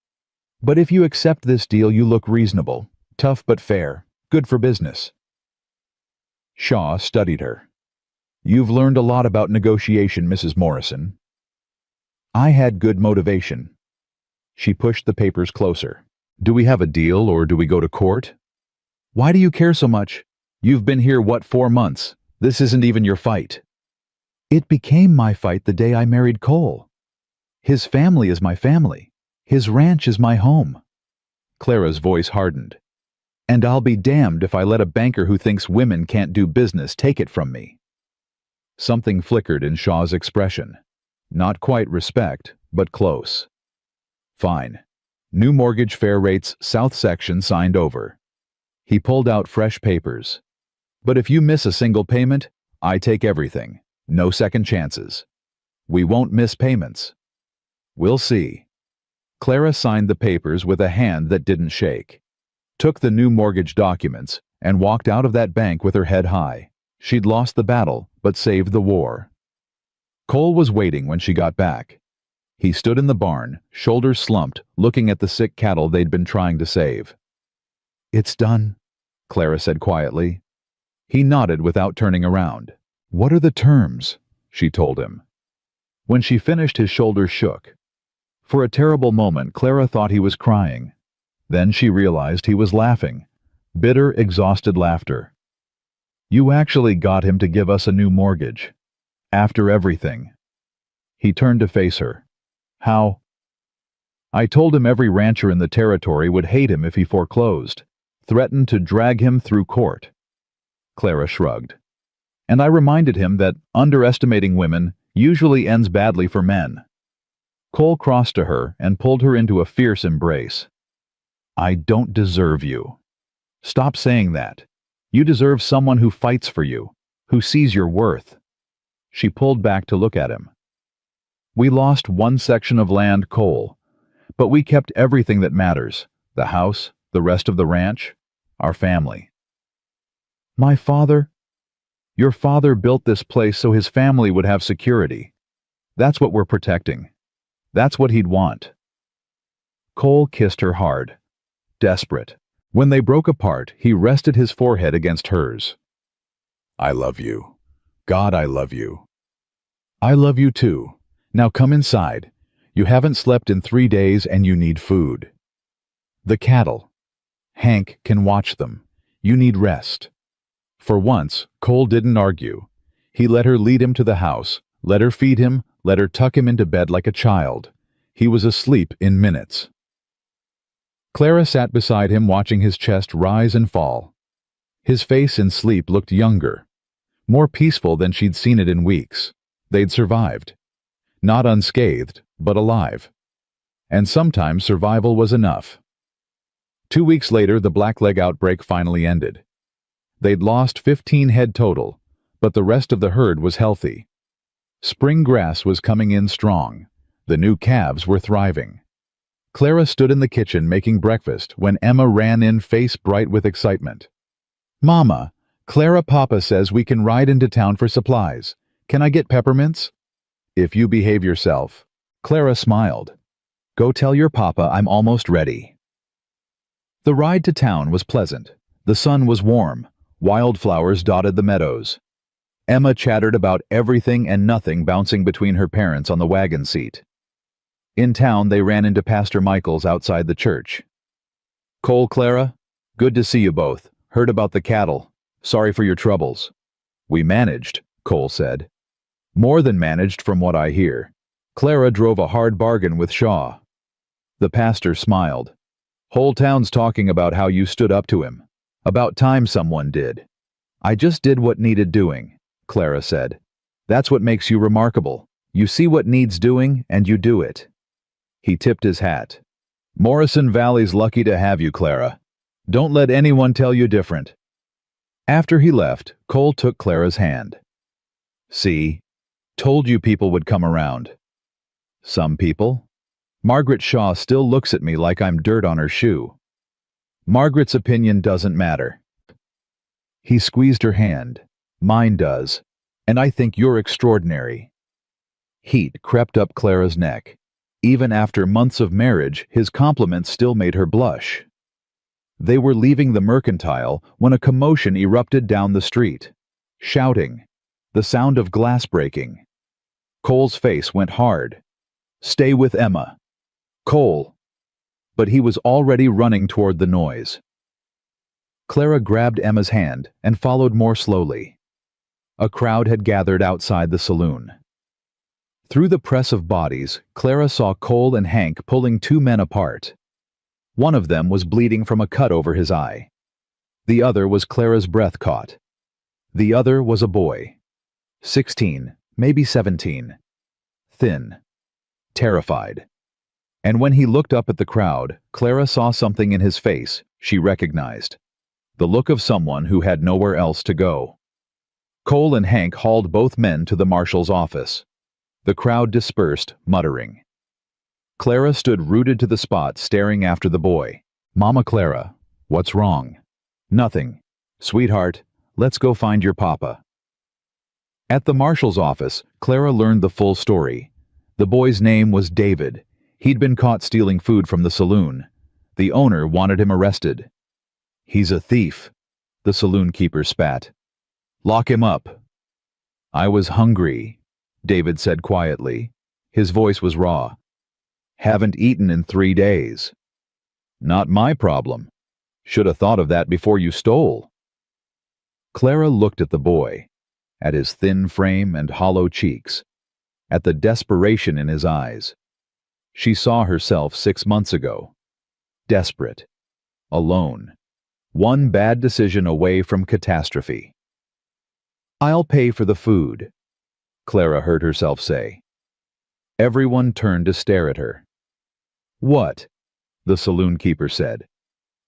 But if you accept this deal, you look reasonable, tough but fair, good for business. Shaw studied her. You've learned a lot about negotiation, Mrs. Morrison. I had good motivation. She pushed the papers closer. Do we have a deal or do we go to court? Why do you care so much? You've been here, 4 months? This isn't even your fight. It became my fight the day I married Cole. His family is my family. His ranch is my home. Clara's voice hardened. And I'll be damned if I let a banker who thinks women can't do business take it from me. Something flickered in Shaw's expression. Not quite respect, but close. Fine. New mortgage, fair rates, south section signed over. He pulled out fresh papers. But if you miss a single payment, I take everything. No second chances. We won't miss payments. We'll see. Clara signed the papers with a hand that didn't shake, took the new mortgage documents, and walked out of that bank with her head high. She'd lost the battle, but saved the war. Cole was waiting when she got back. He stood in the barn, shoulders slumped, looking at the sick cattle they'd been trying to save. It's done, Clara said quietly. He nodded without turning around. What are the terms? She told him. When she finished, his shoulders shook. For a terrible moment, Clara thought he was crying. Then she realized he was laughing. Bitter, exhausted laughter. You actually got him to give us a new mortgage. After everything. He turned to face her. How? I told him every rancher in the territory would hate him if he foreclosed. Threatened to drag him through court. Clara shrugged. And I reminded him that underestimating women usually ends badly for men. Cole crossed to her and pulled her into a fierce embrace. I don't deserve you. Stop saying that. You deserve someone who fights for you, who sees your worth. She pulled back to look at him. We lost one section of land, Cole, but we kept everything that matters, the house, the rest of the ranch, our family. My father? Your father built this place so his family would have security. That's what we're protecting. That's what he'd want. Cole kissed her hard, desperate. When they broke apart, he rested his forehead against hers. I love you. God, I love you. I love you too. Now come inside. You haven't slept in 3 days and you need food. The cattle. Hank can watch them. You need rest. For once, Cole didn't argue. He let her lead him to the house, let her feed him, let her tuck him into bed like a child. He was asleep in minutes. Clara sat beside him, watching his chest rise and fall. His face in sleep looked younger, more peaceful than she'd seen it in weeks. They'd survived. Not unscathed, but alive. And sometimes survival was enough. 2 weeks later, the blackleg outbreak finally ended. They'd lost 15 head total, but the rest of the herd was healthy. Spring grass was coming in strong. The new calves were thriving. Clara stood in the kitchen making breakfast when Emma ran in, face bright with excitement. Mama, Clara Papa says we can ride into town for supplies. Can I get peppermints? If you behave yourself. Clara smiled. Go tell your papa I'm almost ready. The ride to town was pleasant. The sun was warm. Wildflowers dotted the meadows. Emma chattered about everything and nothing, bouncing between her parents on the wagon seat. In town, they ran into Pastor Michaels outside the church. "Cole, Clara, good to see you both. Heard about the cattle. Sorry for your troubles." "We managed," Cole said. "More than managed from what I hear. Clara drove a hard bargain with Shaw." The pastor smiled. "Whole town's talking about how you stood up to him. About time someone did." "I just did what needed doing," Clara said. "That's what makes you remarkable. You see what needs doing, and you do it." He tipped his hat. "Morrison Valley's lucky to have you, Clara. Don't let anyone tell you different." After he left, Cole took Clara's hand. "See, told you people would come around." "Some people? Margaret Shaw still looks at me like I'm dirt on her shoe." "Margaret's opinion doesn't matter." He squeezed her hand. "Mine does, and I think you're extraordinary." Heat crept up Clara's neck. Even after months of marriage, his compliments still made her blush. They were leaving the mercantile when a commotion erupted down the street. Shouting. The sound of glass breaking. Cole's face went hard. "Stay with Emma." "Cole." But he was already running toward the noise. Clara grabbed Emma's hand and followed more slowly. A crowd had gathered outside the saloon. Through the press of bodies, Clara saw Cole and Hank pulling two men apart. One of them was bleeding from a cut over his eye. The other was Clara's breath caught. The other was a boy. 16, maybe 17. Thin. Terrified. And when he looked up at the crowd, Clara saw something in his face she recognized. The look of someone who had nowhere else to go. Cole and Hank hauled both men to the marshal's office. The crowd dispersed, muttering. Clara stood rooted to the spot, staring after the boy. "Mama Clara, what's wrong?" "Nothing. Sweetheart, let's go find your papa." At the marshal's office, Clara learned the full story. The boy's name was David. He'd been caught stealing food from the saloon. The owner wanted him arrested. "He's a thief," the saloon keeper spat. "Lock him up." "I was hungry," David said quietly. His voice was raw. "Haven't eaten in 3 days." "Not my problem. Should have thought of that before you stole." Clara looked at the boy, at his thin frame and hollow cheeks, at the desperation in his eyes. She saw herself 6 months ago. Desperate. Alone. One bad decision away from catastrophe. "I'll pay for the food," Clara heard herself say. Everyone turned to stare at her. "What?" the saloon keeper said.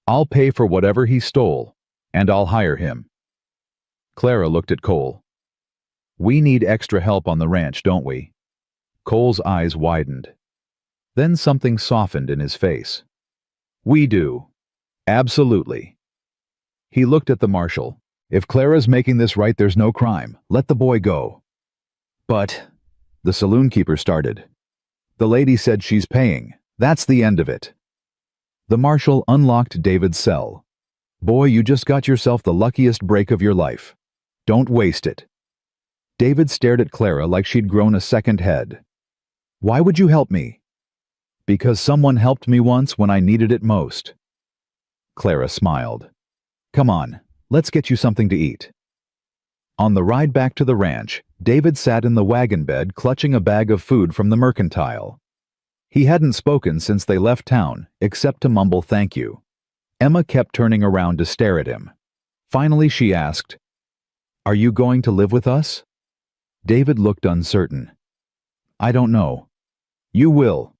"I'll pay for whatever he stole, and I'll hire him." Clara looked at Cole. "We need extra help on the ranch, don't we?" Cole's eyes widened. Then something softened in his face. "We do. Absolutely." He looked at the marshal. "If Clara's making this right, there's no crime. Let the boy go." "But," the saloon keeper started. "The lady said she's paying. That's the end of it." The marshal unlocked David's cell. "Boy, you just got yourself the luckiest break of your life. Don't waste it." David stared at Clara like she'd grown a second head. "Why would you help me?" "Because someone helped me once when I needed it most." Clara smiled. "Come on, let's get you something to eat." On the ride back to the ranch, David sat in the wagon bed clutching a bag of food from the mercantile. He hadn't spoken since they left town, except to mumble thank you. Emma kept turning around to stare at him. Finally she asked, "Are you going to live with us?" David looked uncertain. "I don't know." "You will,"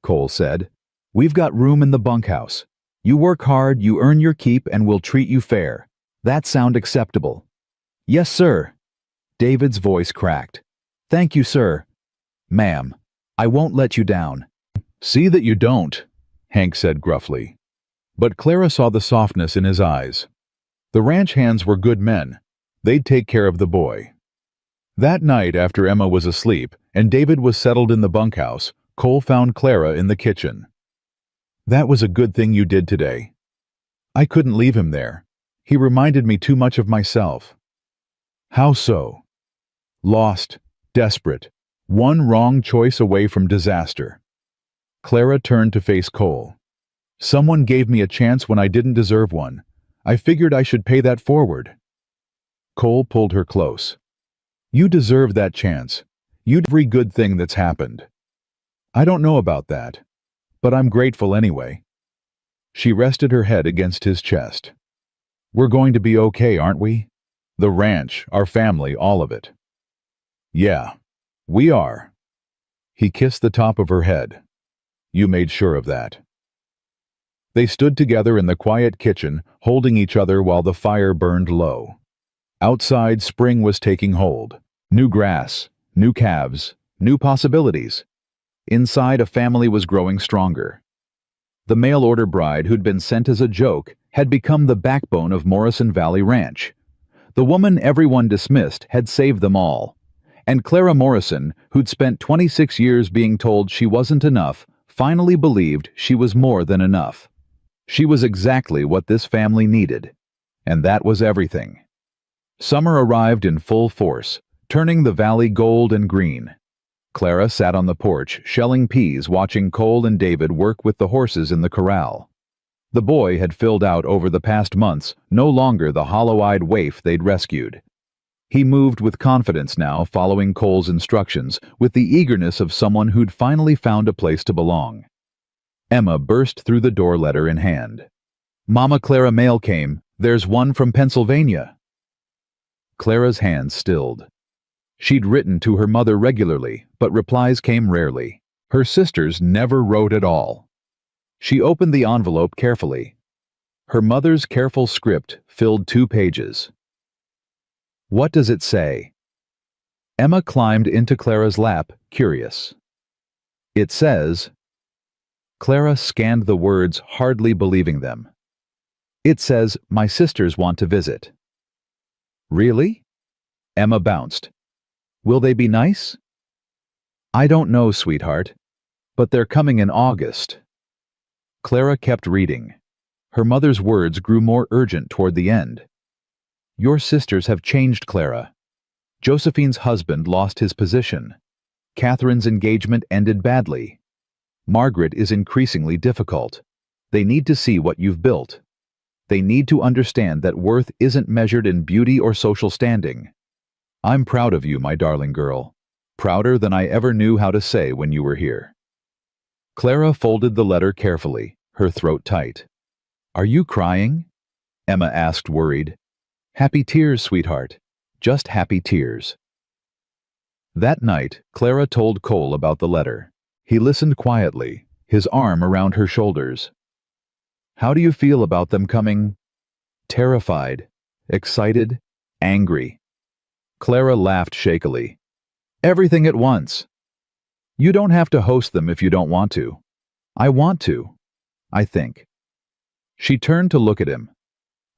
Cole said. "We've got room in the bunkhouse. You work hard, you earn your keep, and we'll treat you fair. That sound acceptable?" "Yes, sir." David's voice cracked. "Thank you, sir." "Ma'am, I won't let you down." "See that you don't," Hank said gruffly. But Clara saw the softness in his eyes. The ranch hands were good men. They'd take care of the boy. That night, after Emma was asleep and David was settled in the bunkhouse, Cole found Clara in the kitchen. "That was a good thing you did today. I couldn't leave him there. He reminded me too much of myself." "How so?" Lost, desperate, one wrong choice away from disaster. Clara turned to face Cole. Someone gave me a chance when I didn't deserve one. I figured I should pay that forward. Cole pulled her close. You deserve that chance. You deserve every good thing that's happened. I don't know about that, but I'm grateful anyway. She rested her head against his chest. We're going to be okay, aren't we? The ranch, our family, all of it. Yeah, we are. He kissed the top of her head. You made sure of that. They stood together in the quiet kitchen, holding each other while the fire burned low. Outside, spring was taking hold. New grass, new calves, new possibilities. Inside, a family was growing stronger. The mail-order bride who'd been sent as a joke had become the backbone of Morrison Valley Ranch. The woman everyone dismissed had saved them all. And Clara Morrison, who'd spent 26 years being told she wasn't enough, finally believed she was more than enough. She was exactly what this family needed. And that was everything. Summer arrived in full force, turning the valley gold and green. Clara sat on the porch, shelling peas, watching Cole and David work with the horses in the corral. The boy had filled out over the past months, no longer the hollow-eyed waif they'd rescued. He moved with confidence now, following Cole's instructions, with the eagerness of someone who'd finally found a place to belong. Emma burst through the door, letter in hand. Mama, Clara, mail came. There's one from Pennsylvania. Clara's hands stilled. She'd written to her mother regularly, but replies came rarely. Her sisters never wrote at all. She opened the envelope carefully. Her mother's careful script filled 2 pages. What does it say? Emma climbed into Clara's lap, curious. It says... Clara scanned the words, hardly believing them. It says, my sisters want to visit. Really? Emma bounced. Will they be nice? I don't know, sweetheart, but they're coming in August. Clara kept reading. Her mother's words grew more urgent toward the end. Your sisters have changed, Clara. Josephine's husband lost his position. Catherine's engagement ended badly. Margaret is increasingly difficult. They need to see what you've built. They need to understand that worth isn't measured in beauty or social standing. I'm proud of you, my darling girl. Prouder than I ever knew how to say when you were here. Clara folded the letter carefully, her throat tight. Are you crying? Emma asked, worried. Happy tears, sweetheart. Just happy tears. That night, Clara told Cole about the letter. He listened quietly, his arm around her shoulders. How do you feel about them coming? Terrified, excited, angry. Clara laughed shakily. Everything at once. You don't have to host them if you don't want to. I want to, I think. She turned to look at him.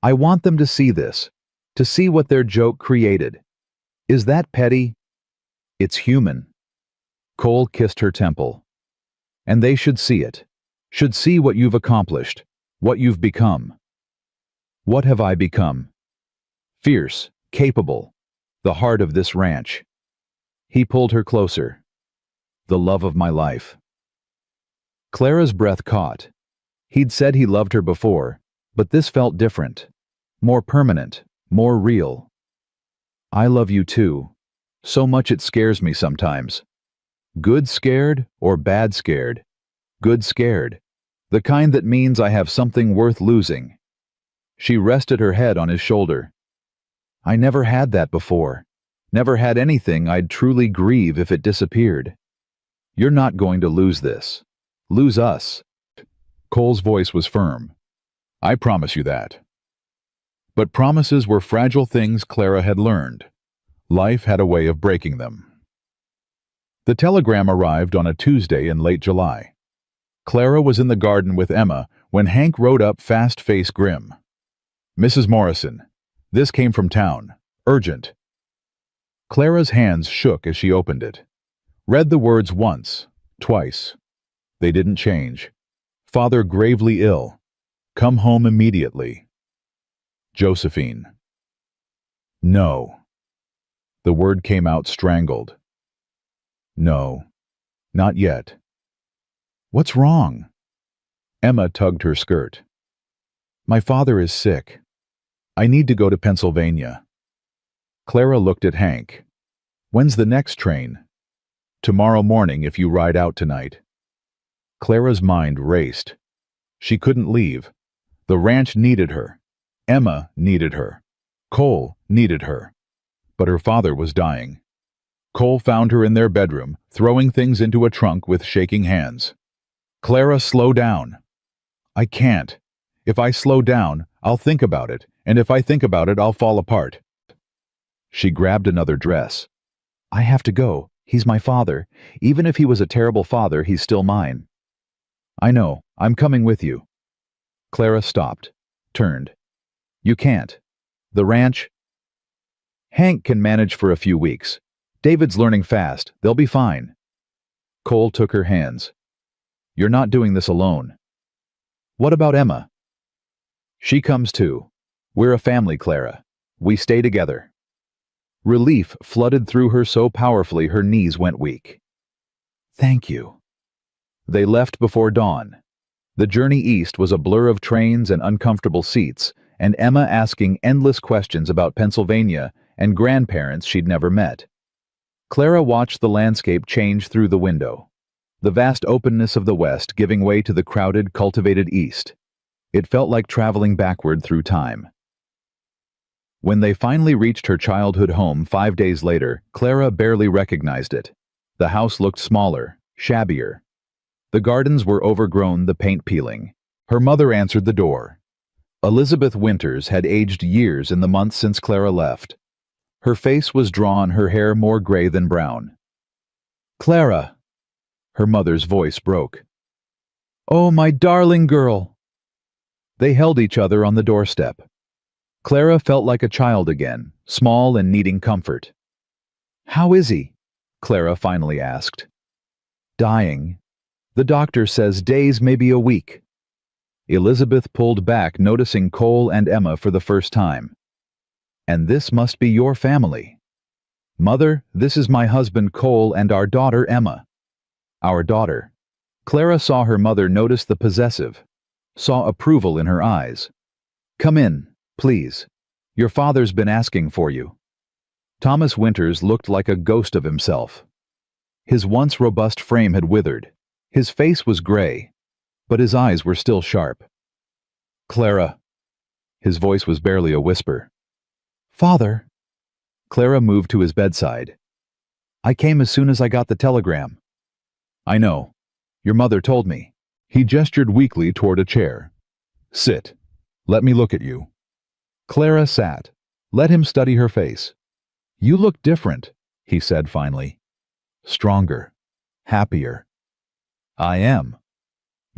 I want them to see this, to see what their joke created. Is that petty? It's human. Cole kissed her temple. And they should see it, should see what you've accomplished, what you've become. What have I become? Fierce, capable, the heart of this ranch. He pulled her closer. The love of my life. Clara's breath caught. He'd said he loved her before, but this felt different, more permanent, more real. I love you too, so much it scares me sometimes. Good scared or bad scared? Good scared. The kind that means I have something worth losing. She rested her head on his shoulder. I never had that before. Never had anything I'd truly grieve if it disappeared. You're not going to lose this. Lose us. Cole's voice was firm. I promise you that. But promises were fragile things Clara had learned. Life had a way of breaking them. The telegram arrived on a Tuesday in late July. Clara was in the garden with Emma when Hank rode up, fast-face grim. Mrs. Morrison, this came from town. Urgent. Clara's hands shook as she opened it. Read the words once, twice. They didn't change. Father gravely ill. Come home immediately. Josephine. No. The word came out strangled. No, not yet. What's wrong? Emma tugged her skirt. My father is sick. I need to go to Pennsylvania. Clara looked at Hank. When's the next train? Tomorrow morning if you ride out tonight. Clara's mind raced. She couldn't leave. The ranch needed her. Emma needed her. Cole needed her. But her father was dying. Cole found her in their bedroom, throwing things into a trunk with shaking hands. Clara, slow down. I can't. If I slow down, I'll think about it, and if I think about it, I'll fall apart. She grabbed another dress. I have to go. He's my father. Even if he was a terrible father, he's still mine. I know. I'm coming with you. Clara stopped, turned. You can't. The ranch? Hank can manage for a few weeks. David's learning fast. They'll be fine. Cole took her hands. You're not doing this alone. What about Emma? She comes too. We're a family, Clara. We stay together. Relief flooded through her so powerfully her knees went weak. Thank you. They left before dawn. The journey east was a blur of trains and uncomfortable seats, and Emma asking endless questions about Pennsylvania and grandparents she'd never met. Clara watched the landscape change through the window. The vast openness of the west giving way to the crowded, cultivated east. It felt like traveling backward through time. When they finally reached her childhood home 5 days later, Clara barely recognized it. The house looked smaller, shabbier. The gardens were overgrown, the paint peeling. Her mother answered the door. Elizabeth Winters had aged years in the months since Clara left. Her face was drawn, her hair more gray than brown. Clara! Her mother's voice broke. Oh, my darling girl! They held each other on the doorstep. Clara felt like a child again, small and needing comfort. How is he? Clara finally asked. Dying. The doctor says days, maybe a week. Elizabeth pulled back, noticing Cole and Emma for the first time. And this must be your family. Mother, this is my husband Cole and our daughter Emma. Our daughter. Clara saw her mother notice the possessive, saw approval in her eyes. Come in, please. Your father's been asking for you. Thomas Winters looked like a ghost of himself. His once robust frame had withered. His face was gray, but his eyes were still sharp. Clara. His voice was barely a whisper. Father. Clara moved to his bedside. I came as soon as I got the telegram. I know. Your mother told me. He gestured weakly toward a chair. Sit. Let me look at you. Clara sat. Let him study her face. You look different, he said finally. Stronger. Happier. I am.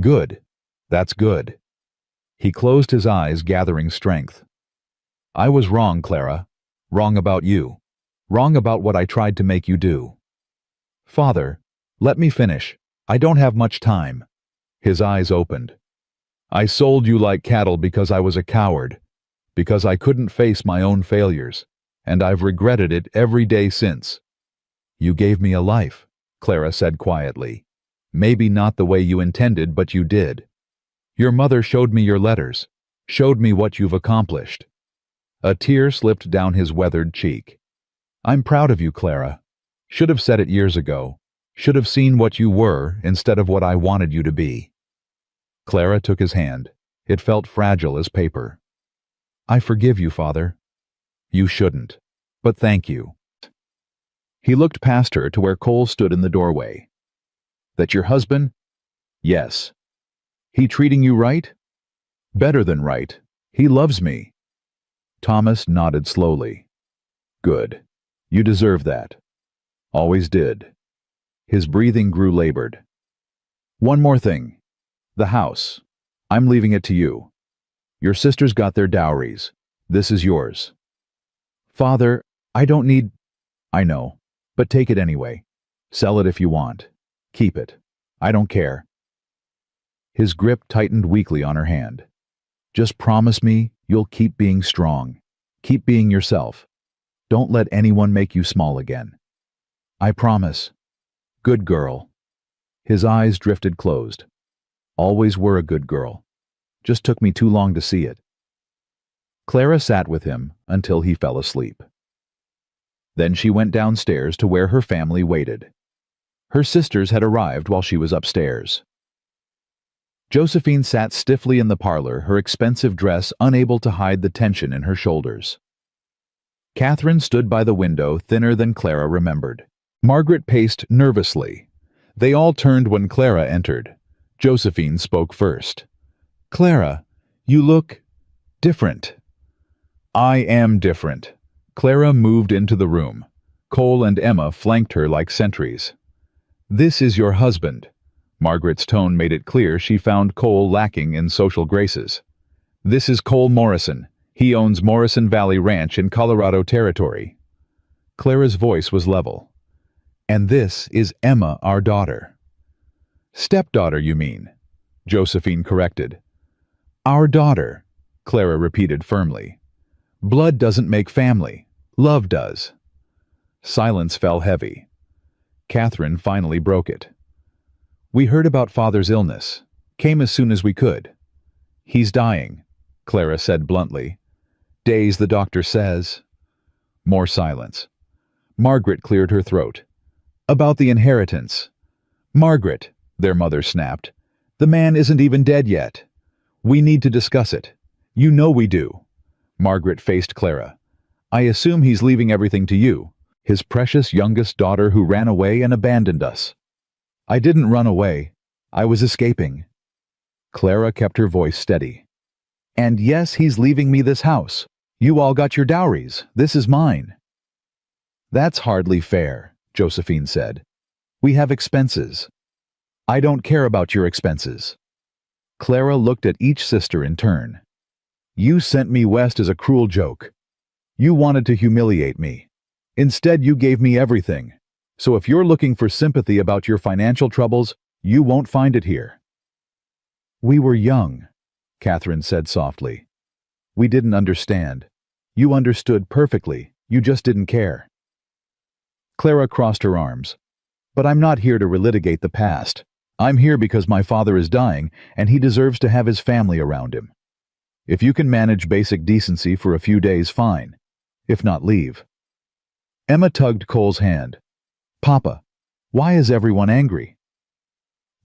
Good. That's good. He closed his eyes, gathering strength. I was wrong, Clara. Wrong about you. Wrong about what I tried to make you do. Father, let me finish. I don't have much time. His eyes opened. I sold you like cattle because I was a coward, because I couldn't face my own failures, and I've regretted it every day since. You gave me a life, Clara said quietly. Maybe not the way you intended, but you did. Your mother showed me your letters, showed me what you've accomplished. A tear slipped down his weathered cheek. I'm proud of you, Clara. Should have said it years ago. Should have seen what you were instead of what I wanted you to be. Clara took his hand. It felt fragile as paper. I forgive you, Father. You shouldn't, but thank you. He looked past her to where Cole stood in the doorway. That your husband? Yes. He treating you right? Better than right. He loves me. Thomas nodded slowly. Good. You deserve that. Always did. His breathing grew labored. One more thing. The house. I'm leaving it to you. Your sisters got their dowries. This is yours. Father, I don't need... I know, but take it anyway. Sell it if you want. Keep it. I don't care. His grip tightened weakly on her hand. Just promise me you'll keep being strong. Keep being yourself. Don't let anyone make you small again. I promise. Good girl. His eyes drifted closed. Always were a good girl. Just took me too long to see it. Clara sat with him until he fell asleep. Then she went downstairs to where her family waited. Her sisters had arrived while she was upstairs. Josephine sat stiffly in the parlor, her expensive dress unable to hide the tension in her shoulders. Catherine stood by the window, thinner than Clara remembered. Margaret paced nervously. They all turned when Clara entered. Josephine spoke first. "Clara, you look different." "I am different." Clara moved into the room. Cole and Emma flanked her like sentries. "This is your husband." Margaret's tone made it clear she found Cole lacking in social graces. "This is Cole Morrison. He owns Morrison Valley Ranch in Colorado Territory." Clara's voice was level. "And this is Emma, our daughter." "Stepdaughter, you mean?" Josephine corrected. "Our daughter," Clara repeated firmly. "Blood doesn't make family. Love does." Silence fell heavy. Catherine finally broke it. "We heard about Father's illness. Came as soon as we could." "He's dying," Clara said bluntly. "Days, the doctor says." More silence. Margaret cleared her throat. "About the inheritance." "Margaret," their mother snapped, "the man isn't even dead yet. We need to discuss it. You know we do." Margaret faced Clara. "I assume he's leaving everything to you, his precious youngest daughter who ran away and abandoned us." "I didn't run away. I was escaping." Clara kept her voice steady. "And yes, he's leaving me this house. You all got your dowries. This is mine." "That's hardly fair," Josephine said. "We have expenses." "I don't care about your expenses." Clara looked at each sister in turn. "You sent me west as a cruel joke. You wanted to humiliate me. Instead, you gave me everything. So if you're looking for sympathy about your financial troubles, you won't find it here." "We were young," Catherine said softly. "We didn't understand. You understood perfectly. You just didn't care." Clara crossed her arms. "But I'm not here to relitigate the past. I'm here because my father is dying, and he deserves to have his family around him. If you can manage basic decency for a few days, fine. If not, leave." Emma tugged Cole's hand. "Papa, why is everyone angry?"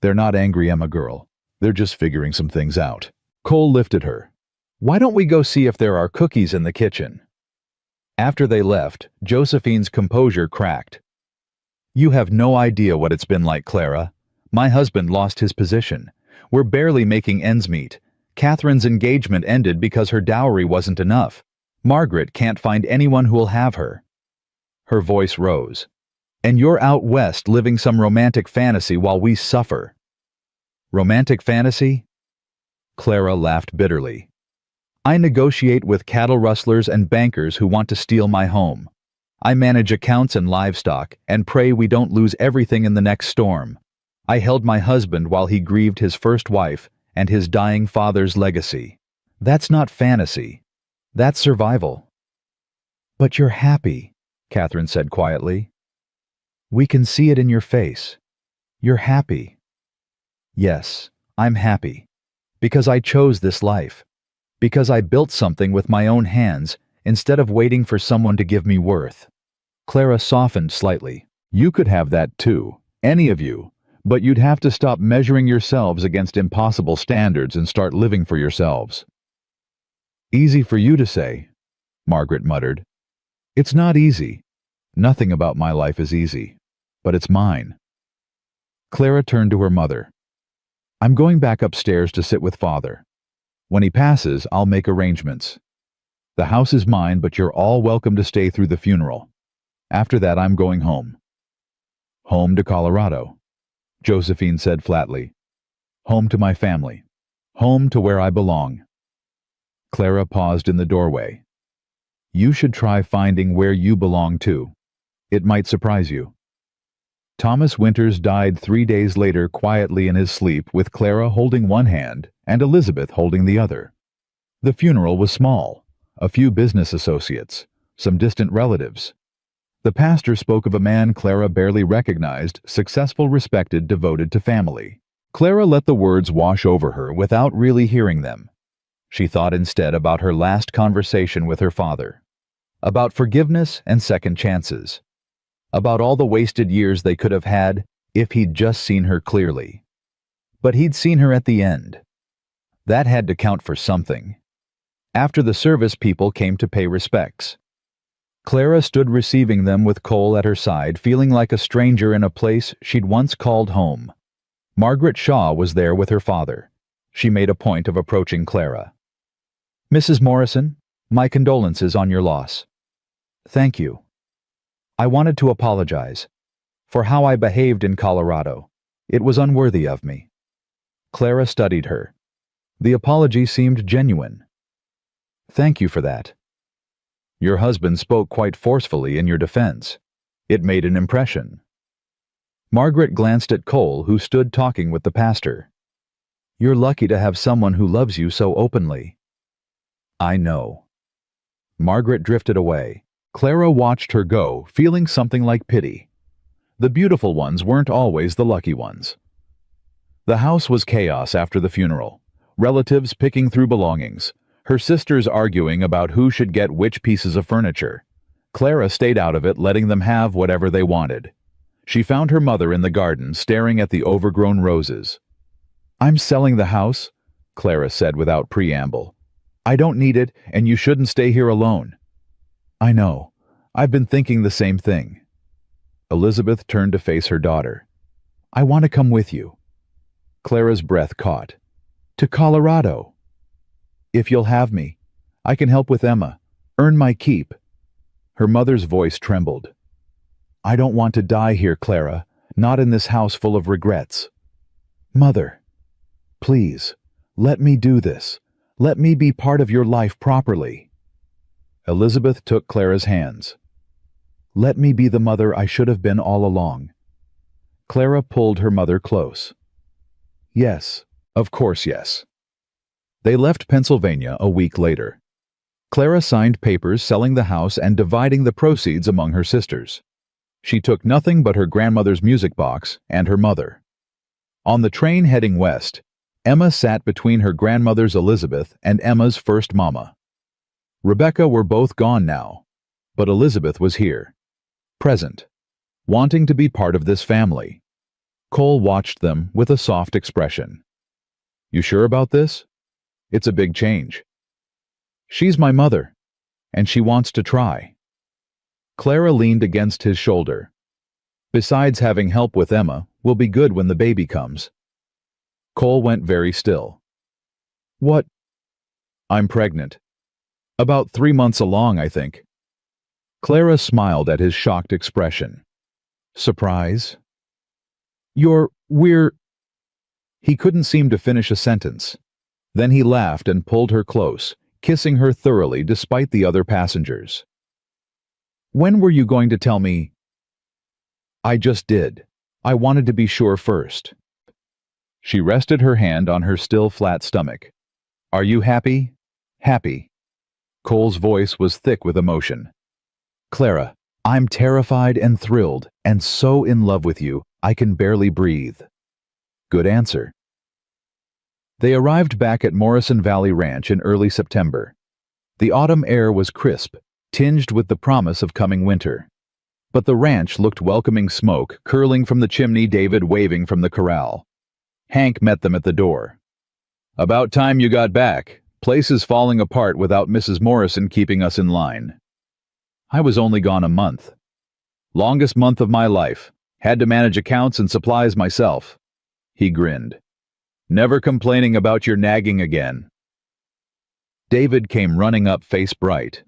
"They're not angry, Emma girl. They're just figuring some things out." Cole lifted her. "Why don't we go see if there are cookies in the kitchen?" After they left, Josephine's composure cracked. "You have no idea what it's been like, Clara. My husband lost his position. We're barely making ends meet. Catherine's engagement ended because her dowry wasn't enough. Margaret can't find anyone who'll have her." Her voice rose. "And you're out west living some romantic fantasy while we suffer." "Romantic fantasy?" Clara laughed bitterly. "I negotiate with cattle rustlers and bankers who want to steal my home. I manage accounts and livestock and pray we don't lose everything in the next storm. I held my husband while he grieved his first wife and his dying father's legacy. That's not fantasy. That's survival." "But you're happy," Catherine said quietly. "We can see it in your face. You're happy." "Yes, I'm happy. Because I chose this life. Because I built something with my own hands instead of waiting for someone to give me worth." Clara softened slightly. "You could have that too, any of you, but you'd have to stop measuring yourselves against impossible standards and start living for yourselves." "Easy for you to say," Margaret muttered. "It's not easy. Nothing about my life is easy. But it's mine." Clara turned to her mother. "I'm going back upstairs to sit with Father. When he passes, I'll make arrangements. The house is mine, but you're all welcome to stay through the funeral. After that, I'm going home." "Home to Colorado," Josephine said flatly. "Home to my family. Home to where I belong." Clara paused in the doorway. "You should try finding where you belong too. It might surprise you." Thomas Winters died 3 days later quietly in his sleep, with Clara holding one hand and Elizabeth holding the other. The funeral was small, a few business associates, some distant relatives. The pastor spoke of a man Clara barely recognized, successful, respected, devoted to family. Clara let the words wash over her without really hearing them. She thought instead about her last conversation with her father, about forgiveness and second chances, about all the wasted years they could have had if he'd just seen her clearly. But he'd seen her at the end. That had to count for something. After the service, people came to pay respects. Clara stood receiving them with Cole at her side, feeling like a stranger in a place she'd once called home. Margaret Shaw was there with her father. She made a point of approaching Clara. "Mrs. Morrison, my condolences on your loss." "Thank you. I wanted to apologize for how I behaved in Colorado. It was unworthy of me." Clara studied her. The apology seemed genuine. "Thank you for that. Your husband spoke quite forcefully in your defense. It made an impression." Margaret glanced at Cole, who stood talking with the pastor. "You're lucky to have someone who loves you so openly." "I know." Margaret drifted away. Clara watched her go, feeling something like pity. The beautiful ones weren't always the lucky ones. The house was chaos after the funeral. Relatives picking through belongings. Her sisters arguing about who should get which pieces of furniture. Clara stayed out of it, letting them have whatever they wanted. She found her mother in the garden, staring at the overgrown roses. "I'm selling the house," Clara said without preamble. "I don't need it, and you shouldn't stay here alone." "I know. I've been thinking the same thing." Elizabeth turned to face her daughter. "I want to come with you." Clara's breath caught. "To Colorado." "If you'll have me, I can help with Emma, earn my keep." Her mother's voice trembled. "I don't want to die here, Clara, not in this house full of regrets." "Mother, please, let me do this. Let me be part of your life properly." Elizabeth took Clara's hands. "Let me be the mother I should have been all along." Clara pulled her mother close. "Yes, of course yes." They left Pennsylvania a week later. Clara signed papers selling the house and dividing the proceeds among her sisters. She took nothing but her grandmother's music box and her mother. On the train heading west, Emma sat between her grandmother's Elizabeth and Emma's first mama. Rebecca were both gone now, but Elizabeth was here, present, wanting to be part of this family. Cole watched them with a soft expression. "You sure about this? It's a big change." "She's my mother, and she wants to try." Clara leaned against his shoulder. "Besides, having help with Emma will be good when the baby comes." Cole went very still. "What?" "I'm pregnant. About 3 months along, I think." Clara smiled at his shocked expression. "Surprise?" We're..." He couldn't seem to finish a sentence. Then he laughed and pulled her close, kissing her thoroughly despite the other passengers. "When were you going to tell me?" "I just did. I wanted to be sure first." She rested her hand on her still flat stomach. "Are you happy?" "Happy." Cole's voice was thick with emotion. "Clara, I'm terrified and thrilled, and so in love with you, I can barely breathe." "Good answer." They arrived back at Morrison Valley Ranch in early September. The autumn air was crisp, tinged with the promise of coming winter. But the ranch looked welcoming, smoke curling from the chimney, David waving from the corral. Hank met them at the door. "About time you got back. Place is falling apart without Mrs. Morrison keeping us in line." "I was only gone a month." "Longest month of my life. Had to manage accounts and supplies myself." He grinned. "Never complaining about your nagging again." David came running up, face bright.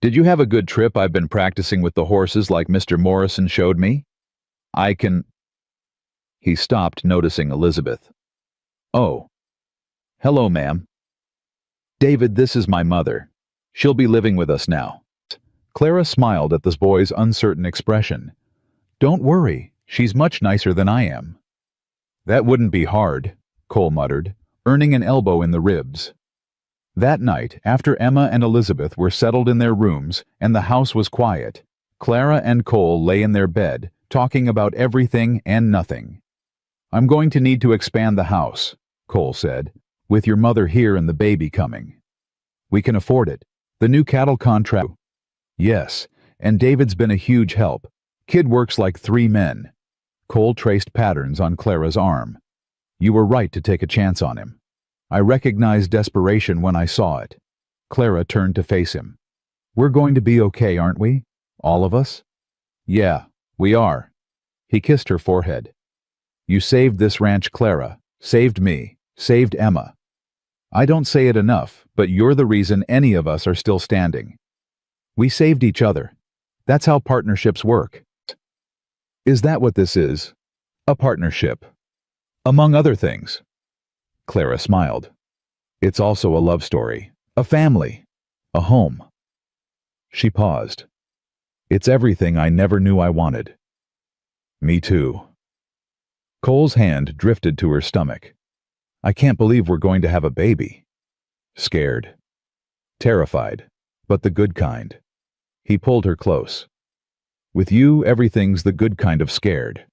"Did you have a good trip? I've been practicing with the horses like Mr. Morrison showed me. I can..." He stopped, noticing Elizabeth. "Oh. Hello, ma'am." "David, this is my mother. She'll be living with us now." Clara smiled at this boy's uncertain expression. "Don't worry, she's much nicer than I am." "That wouldn't be hard," Cole muttered, earning an elbow in the ribs. That night, after Emma and Elizabeth were settled in their rooms and the house was quiet, Clara and Cole lay in their bed, talking about everything and nothing. "I'm going to need to expand the house," Cole said, "with your mother here and the baby coming." "We can afford it. The new cattle contract." "Yes, and David's been a huge help. Kid works like 3 men. Cole traced patterns on Clara's arm. "You were right to take a chance on him. I recognized desperation when I saw it." Clara turned to face him. "We're going to be okay, aren't we? All of us?" "Yeah, we are." He kissed her forehead. "You saved this ranch, Clara. Saved me. Saved Emma. I don't say it enough, but you're the reason any of us are still standing. We saved each other. That's how partnerships work." "Is that what this is? A partnership? Among other things?" Clara smiled. "It's also a love story. A family. A home." She paused. "It's everything I never knew I wanted." "Me too." Cole's hand drifted to her stomach. "I can't believe we're going to have a baby." Scared. Terrified, but the good kind. He pulled her close. "With you, everything's the good kind of scared."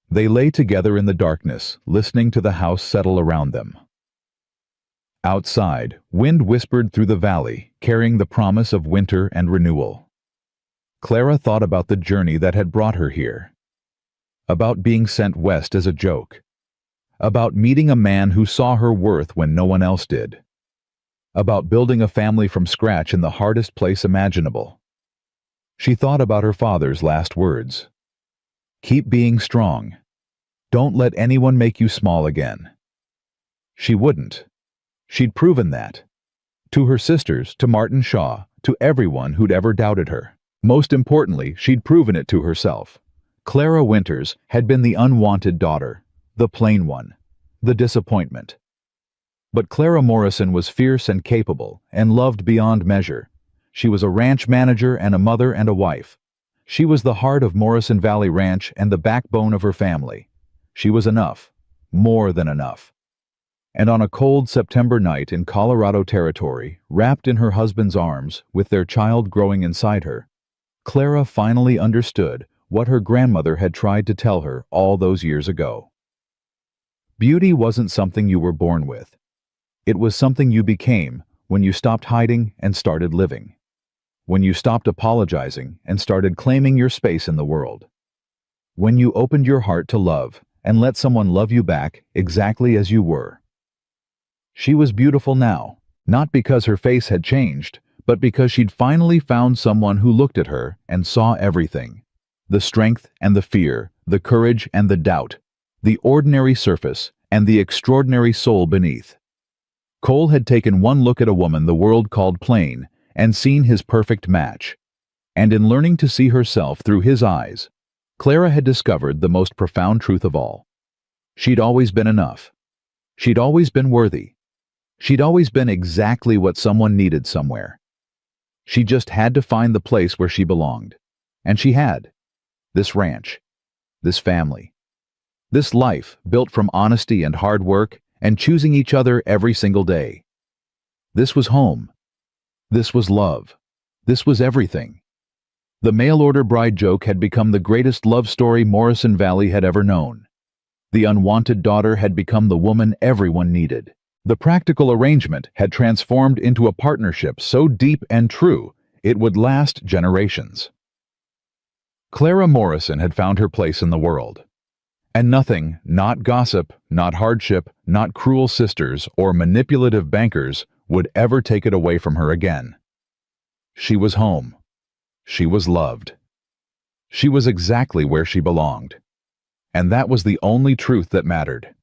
They lay together in the darkness, listening to the house settle around them. Outside, wind whispered through the valley, carrying the promise of winter and renewal. Clara thought about the journey that had brought her here. About being sent west as a joke. About meeting a man who saw her worth when no one else did. About building a family from scratch in the hardest place imaginable. She thought about her father's last words. "Keep being strong. Don't let anyone make you small again." She wouldn't. She'd proven that. To her sisters, to Martin Shaw, to everyone who'd ever doubted her. Most importantly, she'd proven it to herself. Clara Winters had been the unwanted daughter, the plain one, the disappointment. But Clara Morrison was fierce and capable, and loved beyond measure. She was a ranch manager and a mother and a wife. She was the heart of Morrison Valley Ranch and the backbone of her family. She was enough, more than enough. And on a cold September night in Colorado Territory, wrapped in her husband's arms, with their child growing inside her, Clara finally understood what her grandmother had tried to tell her all those years ago. Beauty wasn't something you were born with. It was something you became when you stopped hiding and started living. When you stopped apologizing and started claiming your space in the world. When you opened your heart to love and let someone love you back exactly as you were. She was beautiful now, not because her face had changed, but because she'd finally found someone who looked at her and saw everything. The strength and the fear, the courage and the doubt, the ordinary surface and the extraordinary soul beneath. Cole had taken one look at a woman the world called plain and seen his perfect match. And in learning to see herself through his eyes, Clara had discovered the most profound truth of all. She'd always been enough. She'd always been worthy. She'd always been exactly what someone needed somewhere. She just had to find the place where she belonged. And she had. This ranch. This family. This life built from honesty and hard work and choosing each other every single day. This was home. This was love. This was everything. The mail-order bride joke had become the greatest love story Morrison Valley had ever known. The unwanted daughter had become the woman everyone needed. The practical arrangement had transformed into a partnership so deep and true it would last generations. Clara Morrison had found her place in the world. And nothing, not gossip, not hardship, not cruel sisters or manipulative bankers, would ever take it away from her again. She was home. She was loved. She was exactly where she belonged. And that was the only truth that mattered.